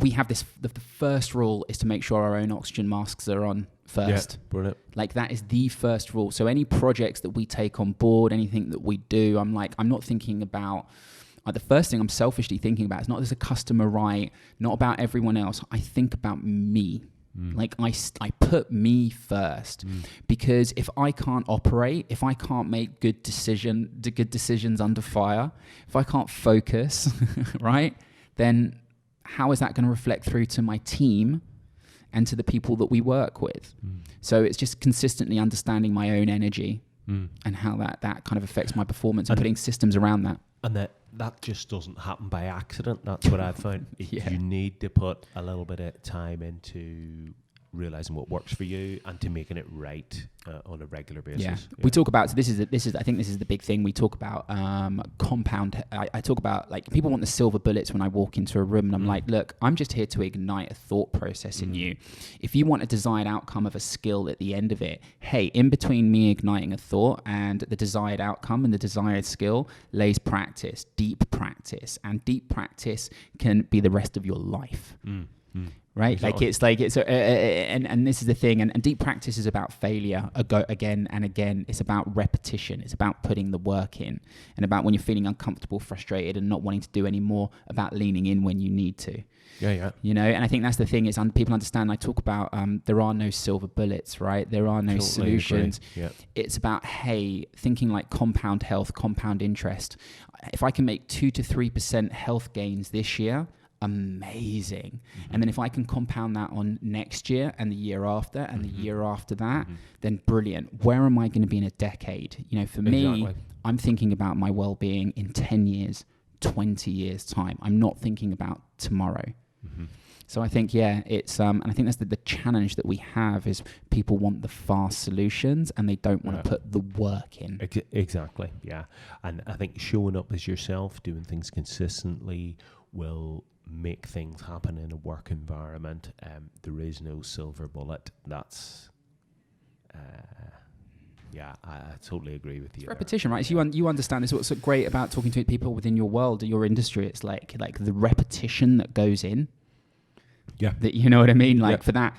we have this, the first rule is to make sure our own oxygen masks are on first. Yeah, brilliant. Like, that is the first rule. So any projects that we take on board, anything that we do, I'm not thinking about, the first thing I'm selfishly thinking about is not as a customer right, not about everyone else. I think about me. Like, I put me first, because if I can't operate, if I can't make good decisions under fire, if I can't focus, right, then how is that going to reflect through to my team and to the people that we work with? So it's just consistently understanding my own energy and how that kind of affects my performance, and putting systems around that. And that just doesn't happen by accident. That's what I've found. You need to put a little bit of time into realizing what works for you and to making it right on a regular basis. Yeah. We talk about, so this is I think this is the big thing. We talk about compound. I talk about, like, people want the silver bullets when I walk into a room, and I'm like, look, I'm just here to ignite a thought process in you. If you want a desired outcome of a skill at the end of it, hey, in between me igniting a thought and the desired outcome and the desired skill lays practice, deep practice, and deep practice can be the rest of your life. Right? Exactly. And this is the thing. And deep practice is about failure again and again. It's about repetition. It's about putting the work in, and about when you're feeling uncomfortable, frustrated, and not wanting to do any more, about leaning in when you need to. Yeah. You know, and I think that's the thing is people understand. I talk about there are no silver bullets, right? There are no solutions. Yeah. It's about, hey, thinking like compound health, compound interest. If I can make 2 to 3% health gains this year, amazing. And then if I can compound that on next year and the year after and the year after that, then brilliant. Where am I going to be in a decade? You know, for me, I'm thinking about my well-being in 10 years, 20 years time. I'm not thinking about tomorrow. So I think, it's, and I think that's the challenge that we have is people want the fast solutions and they don't want to put the work in. Exactly. Yeah. And I think showing up as yourself, doing things consistently will make things happen in a work environment. There is no silver bullet. That's I totally agree with you. It's repetition, right? So you understand this. What's so great about talking to people within your world, your industry, it's like the repetition that goes in. Yeah. That, you know what I mean? Like for that,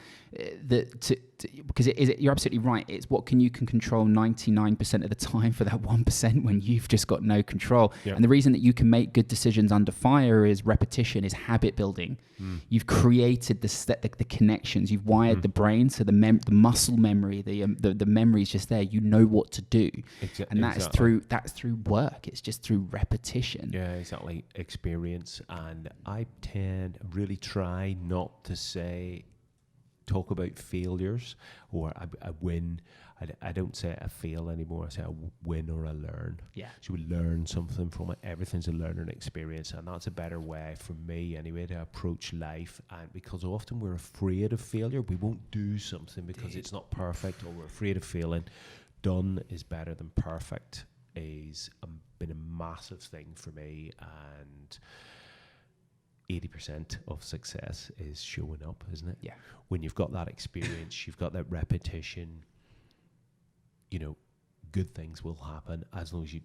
because you're absolutely right. It's what you can control 99% of the time for that 1% when you've just got no control. And the reason that you can make good decisions under fire is repetition, is habit building. You've created the connections. You've wired the brain, so the muscle memory, the memory is just there. You know what to do, and that's through work. It's just through repetition. Yeah, exactly. Experience, and I really try not to say talk about failures or a win. I don't say I fail anymore. I say I win or I learn. Yeah. So we learn something from it. Everything's a learning experience, and that's a better way for me anyway to approach life. And because often we're afraid of failure, we won't do something because it's not perfect, or we're afraid of failing. Done is better than perfect is been a massive thing for me, and 80% of success is showing up, isn't it? Yeah. When you've got that experience, you've got that repetition, you know, good things will happen as long as you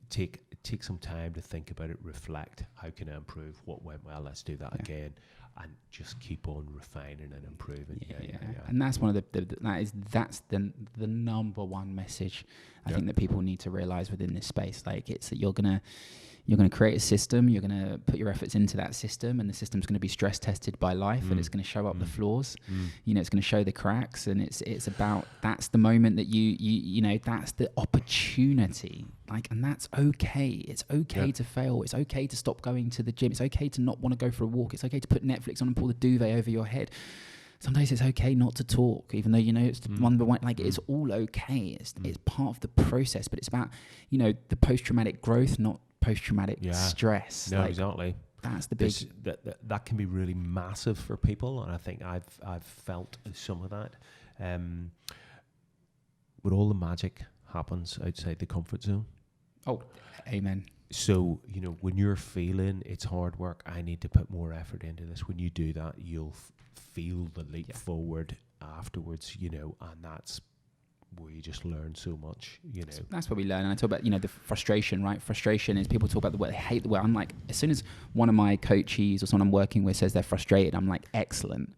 take some time to think about it, reflect, how can I improve, what went well, let's do that again, and just keep on refining and improving. Yeah. And that's one of that's the number one message I think that people need to realize within this space. Like, it's that you're gonna create a system, you're gonna put your efforts into that system, and the system's gonna be stress tested by life, and it's gonna show up the flaws. You know, it's gonna show the cracks, and it's about, that's the moment that you know, that's the opportunity. Like, and that's okay. It's okay to fail. It's okay to stop going to the gym. It's okay to not want to go for a walk. It's okay to put Netflix on and pull the duvet over your head. Sometimes it's okay not to talk, even though you know it's one by one. Like, it's all okay. It's part of the process, but it's about, you know, the post-traumatic growth, not post-traumatic stress. No, like, exactly. That's the big. That can be really massive for people, and I think I've felt some of that. But all the magic happens outside the comfort zone. Oh, amen. So, you know, when you're feeling it's hard work, I need to put more effort into this. When you do that, you'll feel the leap forward afterwards, you know, and that's where you just learn so much, you know. That's what we learn. And I talk about, you know, the frustration, right? Frustration is, people talk about the word, they hate the word. I'm like, as soon as one of my coaches or someone I'm working with says they're frustrated, I'm like, excellent.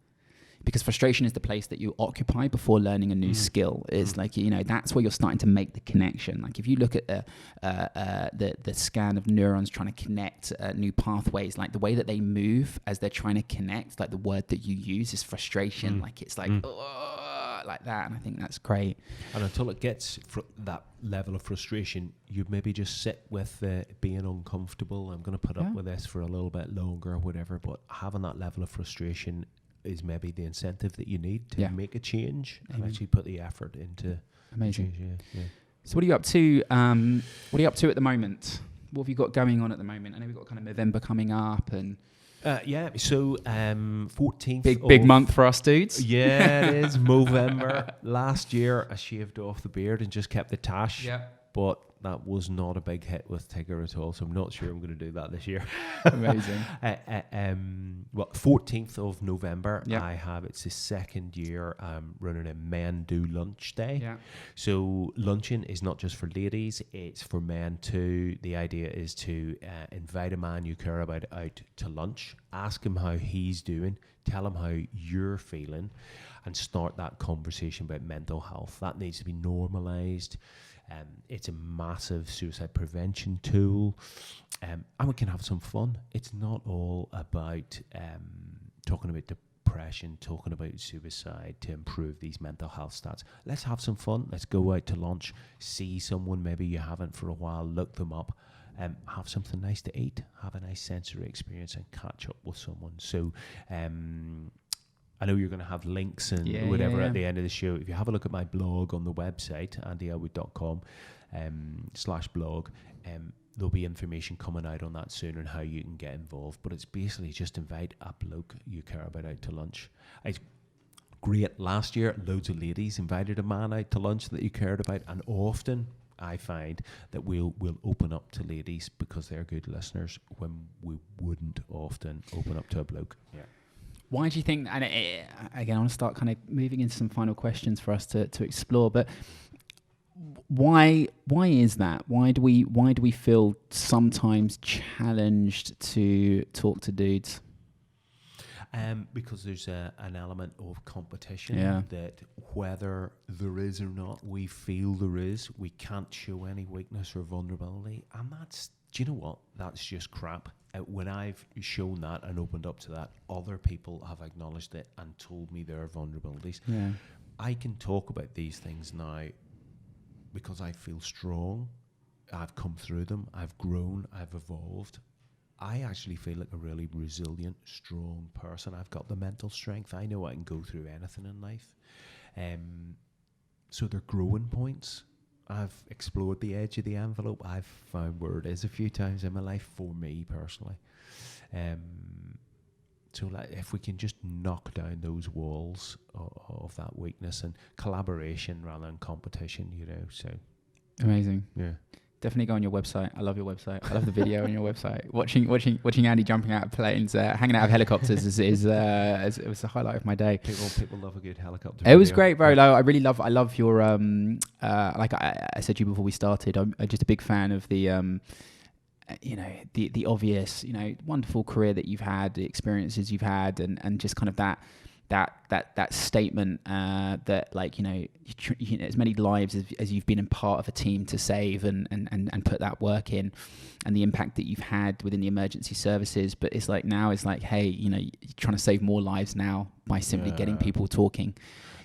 Because frustration is the place that you occupy before learning a new skill. It's like, you know, that's where you're starting to make the connection. Like, if you look at the scan of neurons trying to connect new pathways, like the way that they move as they're trying to connect, like the word that you use is frustration. Like, it's like, like that. And I think that's great. And until it gets that level of frustration, you maybe just sit with being uncomfortable. I'm going to put up with this for a little bit longer or whatever. But having that level of frustration is maybe the incentive that you need to make a change and actually put the effort into amazing change. Yeah. So what are you up to? What are you up to at the moment? What have you got going on at the moment? I know we've got kind of November coming up, and so 14th big month for us dudes. Yeah, it is Movember. Last year I shaved off the beard and just kept the tash. But that was not a big hit with Tigger at all, so I'm not sure I'm going to do that this year. Amazing. 14th of November, it's the second year I'm running a Men Do Lunch Day. So luncheon is not just for ladies, it's for men too. The idea is to invite a man you care about out to lunch, ask him how he's doing, tell him how you're feeling, and start that conversation about mental health. That needs to be normalized. It's a massive suicide prevention tool, and we can have some fun. It's not all about talking about depression, talking about suicide to improve these mental health stats. Let's have some fun. Let's go out to lunch, see someone maybe you haven't for a while, look them up, have something nice to eat, have a nice sensory experience, and catch up with someone. So I know you're going to have links and whatever at the end of the show. If you have a look at my blog on the website, andyelwood.com/blog, there'll be information coming out on that soon and how you can get involved. But it's basically just invite a bloke you care about out to lunch. It's great. Last year, loads of ladies invited a man out to lunch that you cared about, and often I find that we'll open up to ladies because they're good listeners when we wouldn't often open up to a bloke. Yeah. Why do you think, and again, I want to start kind of moving into some final questions for us to explore, but why is that? Why do we feel sometimes challenged to talk to dudes? Because there's an element of competition that whether there is or not, we feel there is. We can't show any weakness or vulnerability, and that's, do you know what? That's just crap. When I've shown that and opened up to that, other people have acknowledged it and told me their vulnerabilities. Yeah. I can talk about these things now because I feel strong. I've come through them. I've grown. I've evolved. I actually feel like a really resilient, strong person. I've got the mental strength. I know I can go through anything in life. So they're growing points. I've explored the edge of the envelope. I've found where it is a few times in my life for me personally. So like, if we can just knock down those walls of that weakness and collaboration rather than competition, you know, so. Amazing. Yeah. Definitely go on your website. I love your website. I love the video on your website. Watching Andy jumping out of planes, hanging out of helicopters is it was the highlight of my day. People love a good helicopter. It was great, bro. Like, I love your like I said to you before we started. I'm just a big fan of the you know, the obvious, you know, wonderful career that you've had, the experiences you've had, and just kind of that statement that, like, you know, as many lives as you've been in part of a team to save and put that work in, and the impact that you've had within the emergency services. But it's like now it's like, hey, you know, you're trying to save more lives now by simply getting people talking,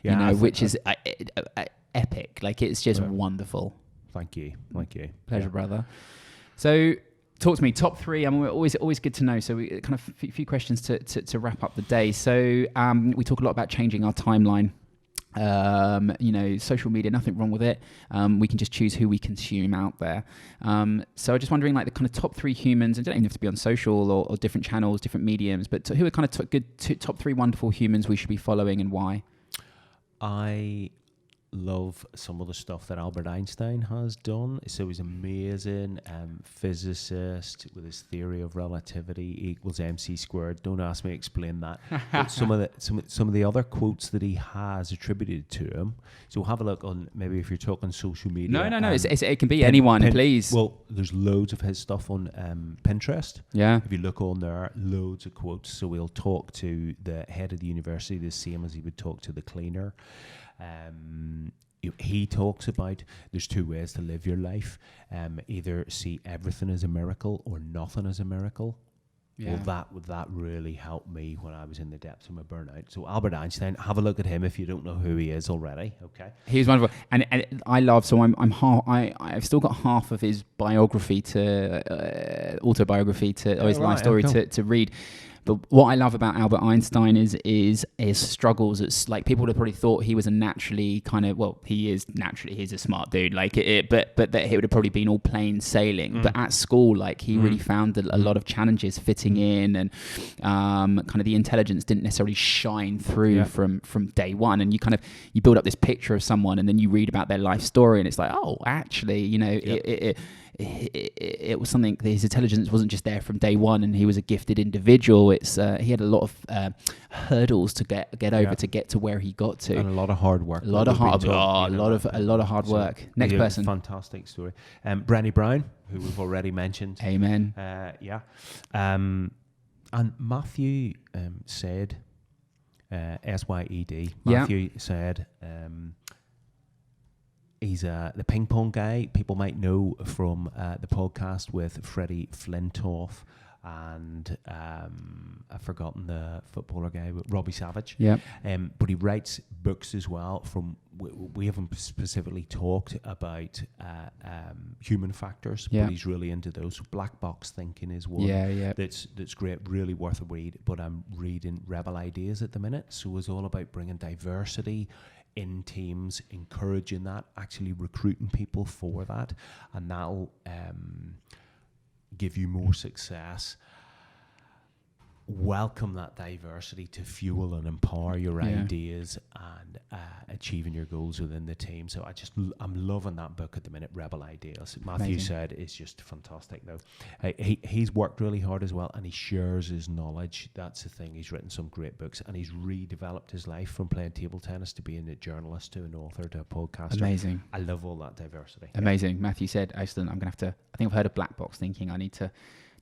you know, which is epic. Like, it's just wonderful. Thank you. Pleasure, brother. So, talk to me, top three. I mean, we're always good to know. So we kind of a few questions to wrap up the day. So we talk a lot about changing our timeline. You know, social media, nothing wrong with it. We can just choose who we consume out there. So I'm just wondering, like, the kind of top three humans, and don't even have to be on social or different channels, different mediums, but who are kind of top three wonderful humans we should be following, and why? I love some of the stuff that Albert Einstein has done. So he's amazing physicist with his theory of relativity equals mc squared. Don't ask me to explain that. But some of the other quotes that he has attributed to him. So have a look on, maybe if you're talking social media. No. It can be anyone, please. Well, there's loads of his stuff on Pinterest. Yeah. If you look on there, loads of quotes. So we'll talk to the head of the university the same as he would talk to the cleaner. He talks about there's two ways to live your life. Either see everything as a miracle or nothing as a miracle. Yeah. Well, that really helped me when I was in the depths of my burnout. So Albert Einstein, have a look at him if you don't know who he is already. Okay, he's wonderful, and I love. So I've still got half of his biography autobiography or his life story to read. But what I love about Albert Einstein is his struggles. It's like, people would have probably thought he was a naturally kind of, well, he's a smart dude, like but that it would have probably been all plain sailing. But at school, like, he really found a lot of challenges fitting in, and kind of the intelligence didn't necessarily shine through from day one. And you build up this picture of someone, and then you read about their life story, and it's like, oh, actually, you know, it was something, his intelligence wasn't just there from day one, and he was a gifted individual. It's he had a lot of hurdles to get over to get to where he got to, and a lot of hard work. A lot of hard work. Next person. Fantastic story. Brené Brown, who we've already mentioned. Amen. And Matthew said, SYED. Matthew said. He's the ping pong guy. People might know from the podcast with Freddie Flintoff and I've forgotten the footballer guy, Robbie Savage. Yeah. But he writes books as well. We haven't specifically talked about human factors, but he's really into those. Black box thinking is one. That's great, really worth a read. But I'm reading Rebel Ideas at the minute, so it's all about bringing diversity in teams, encouraging that, actually recruiting people for that, and that'll give you more success. Welcome that diversity to fuel and empower your ideas and achieving your goals within the team. So I'm loving that book at the minute, Rebel Ideas. Matthew said it's just fantastic though. He's worked really hard as well, and he shares his knowledge. That's the thing. He's written some great books, and he's redeveloped his life from playing table tennis to being a journalist to an author to a podcaster. Amazing. I love all that diversity. Amazing. Matthew said, excellent. I think I've heard of black box thinking. I need to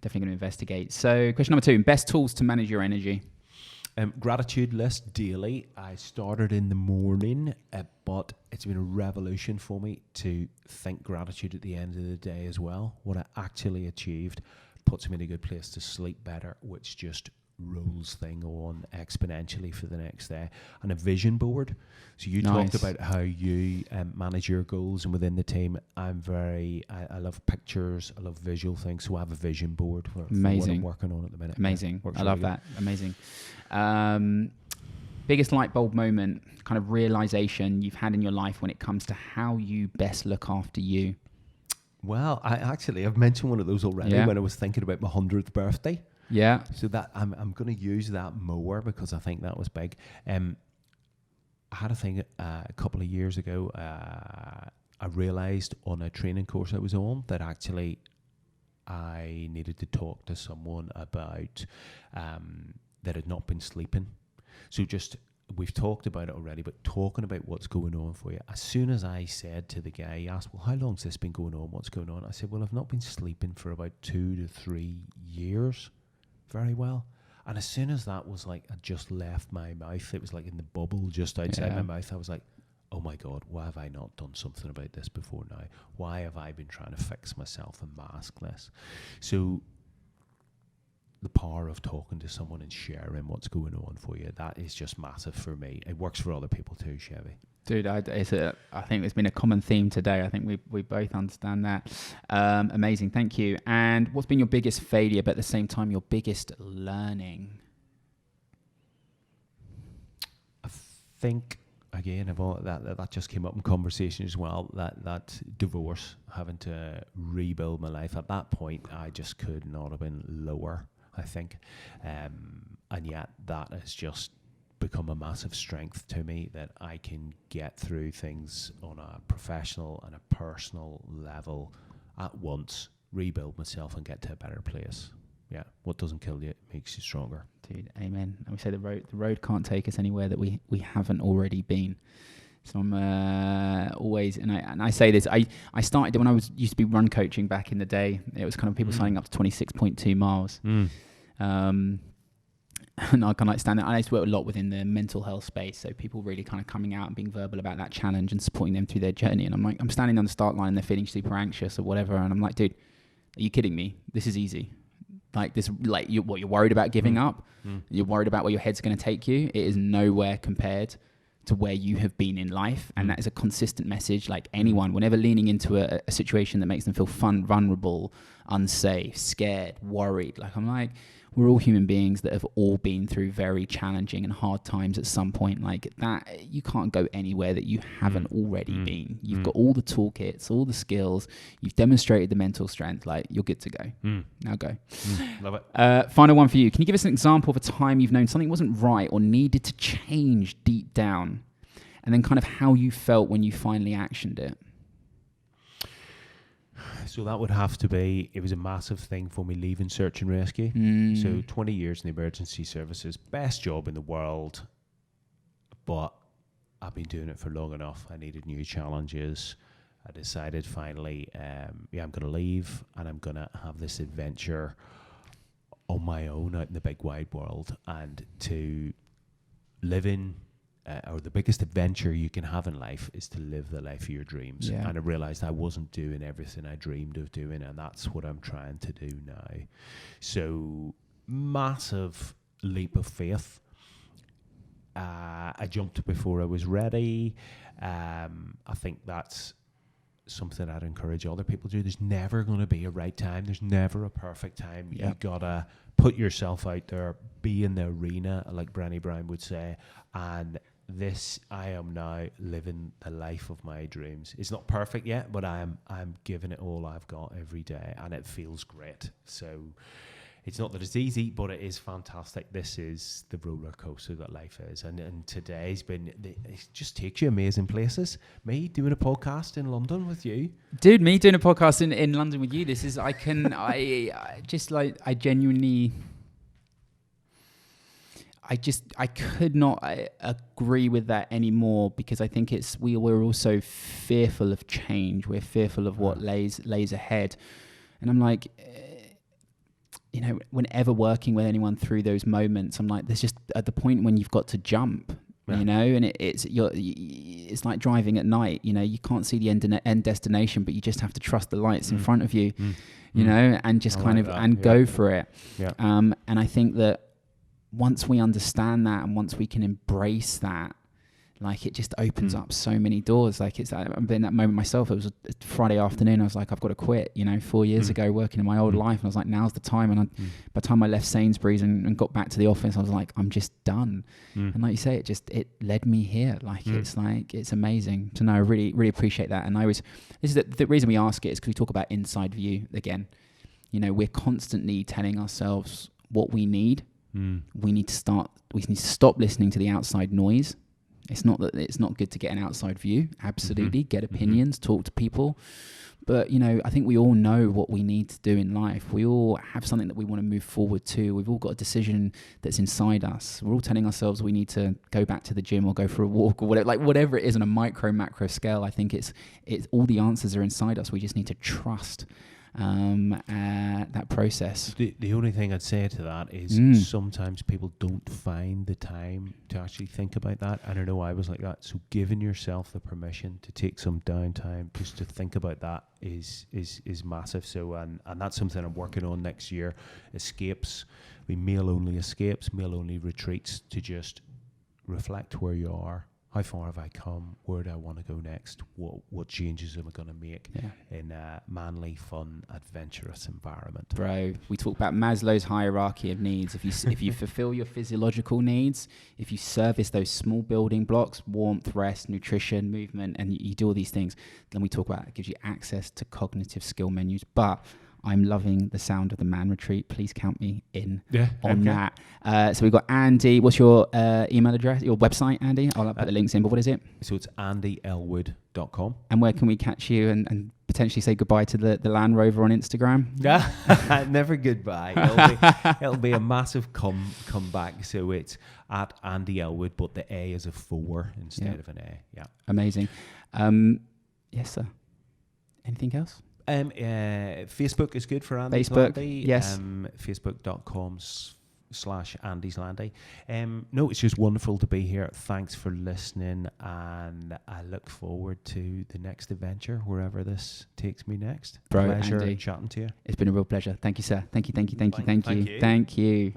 definitely going to investigate. So question number 2, best tools to manage your energy. Gratitude list daily. I started in the morning, but it's been a revolution for me to think gratitude at the end of the day as well. What I actually achieved puts me in a good place to sleep better, which just rolls thing on exponentially for the next day. And a vision board. So you Nice. talked about how you manage your goals, and within the team, I love pictures, I love visual things, so I have a vision board for what Amazing. I'm working on at the minute. Amazing. Works I love really that. Amazing. Biggest light bulb moment, kind of realization you've had in your life when it comes to how you best look after you. Well, I've mentioned one of those already when I was thinking about my 100th birthday. Yeah. So that I'm going to use that more because I think that was big. I had a thing a couple of years ago. I realized on a training course I was on that actually I needed to talk to someone about that had not been sleeping. So we've talked about it already, but talking about what's going on for you. As soon as I said to the guy, he asked, well, how long's this been going on? What's going on? I said, well, I've not been sleeping for about 2 to 3 years very well. And as soon as that was like, I just left my mouth, it was like in the bubble just outside my mouth. I was like, oh my God, why have I not done something about this before now? Why have I been trying to fix myself and mask this? So the power of talking to someone and sharing what's going on for you, that is just massive for me. It works for other people too, Chevy. Dude, I think it's been a common theme today. I think we both understand that. Amazing, thank you. And what's been your biggest failure, but at the same time, your biggest learning? I think, again, that just came up in conversation as well, that divorce, having to rebuild my life. At that point, I just could not have been lower, I think. And yet that has just become a massive strength to me, that I can get through things on a professional and a personal level at once, rebuild myself and get to a better place. Yeah, what doesn't kill you makes you stronger. Dude, amen. And we say the road can't take us anywhere that we haven't already been. So I'm always, and I say this, I started when I used to be run coaching back in the day. It was kind of people signing up to 26.2 miles. And I kind of like stand there. I used to work a lot within the mental health space, so people really kind of coming out and being verbal about that challenge and supporting them through their journey. And I'm standing on the start line and they're feeling super anxious or whatever, and I'm like, dude, are you kidding me? This is easy. Like this, like you're worried about giving up? You're worried about where your head's going to take you? It is nowhere compared to where you have been in life, and that is a consistent message. Like anyone, whenever leaning into a situation that makes them feel vulnerable, unsafe, scared, worried, like I'm like, we're all human beings that have all been through very challenging and hard times at some point. Like that, you can't go anywhere that you haven't already been. You've got all the toolkits, all the skills. You've demonstrated the mental strength. Like you're good to go. Now go. Love it. Final one for you. Can you give us an example of a time you've known something wasn't right or needed to change deep down, and then kind of how you felt when you finally actioned it? So that would have to be, it was a massive thing for me leaving search and rescue. So 20 years in the emergency services, best job in the world, but I've been doing it for long enough. I needed new challenges. I decided finally, I'm going to leave and I'm going to have this adventure on my own out in the big wide world, and to live in or the biggest adventure you can have in life is to live the life of your dreams. Yeah. And I realized I wasn't doing everything I dreamed of doing, and that's what I'm trying to do now. So massive leap of faith. I jumped before I was ready. I think that's something I'd encourage other people to do. There's never going to be a right time. There's never a perfect time. Yeah. You gotta put yourself out there, be in the arena, like Brené Brown would say, and I am now living the life of my dreams. It's not perfect yet, but I'm giving it all I've got every day, and it feels great. So it's not that it's easy, but it is fantastic. This is the roller coaster that life is, and today's been, it just takes you amazing places. Me doing a podcast in London with you, Dude, me doing a podcast in London with you, this is, I genuinely, I could not agree with that anymore, because I think we're also fearful of change. We're fearful of what lays ahead. And I'm like, whenever working with anyone through those moments, I'm like, there's just at the point when you've got to jump, and it's like driving at night. You can't see the end destination, but you just have to trust the lights in front of you, and just go for it. Yeah. And I think that once we understand that and once we can embrace that, like it just opens up so many doors. Like I've been in that moment myself. It was a Friday afternoon. I was like, I've got to quit, 4 years ago working in my old life. And I was like, now's the time. And by the time I left Sainsbury's and got back to the office, I was like, I'm just done. And like you say, it led me here. Like, it's amazing to know. I really, really appreciate that. And this is the reason we ask it is because we talk about inside view again. We're constantly telling ourselves what we need. We need to stop listening to the outside noise. It's not that it's not good to get an outside view. Absolutely. Get opinions, talk to people. But, I think we all know what we need to do in life. We all have something that we want to move forward to. We've all got a decision that's inside us. We're all telling ourselves we need to go back to the gym or go for a walk or whatever it is on a micro, macro scale. I think it's all the answers are inside us. We just need to trust that process. The only thing I'd say to that is sometimes people don't find the time to actually think about that. And I know I was like that. So giving yourself the permission to take some downtime just to think about that is massive. So and that's something I'm working on next year. Escapes, meal only escapes, meal only retreats to just reflect where you are. How far have I come? Where do I want to go next? What changes am I going to make in a manly, fun, adventurous environment? Bro, we talk about Maslow's hierarchy of needs. If you fulfill your physiological needs, if you service those small building blocks, warmth, rest, nutrition, movement, and you do all these things, then we talk about it gives you access to cognitive skill menus. But I'm loving the sound of the man retreat. Please count me in on that. So we've got Andy. What's your email address, your website, Andy? I'll put the links in, but what is it? So it's andyelwood.com. And where can we catch you and potentially say goodbye to the Land Rover on Instagram? Never goodbye. It'll be a massive comeback. So it's at Andy Elwood, but the A is a 4 instead of an A. Yeah. Amazing. Yes, sir. Anything else? Facebook is good for Andy's Facebook, Landy. yes. Facebook.com/Andy's Landy. No, it's just wonderful to be here. Thanks for listening, and I look forward to the next adventure, wherever this takes me next. Bro, Pleasure Andy, chatting to you. It's been a real pleasure. Thank you, sir. Thank you. Thank you. Thank you.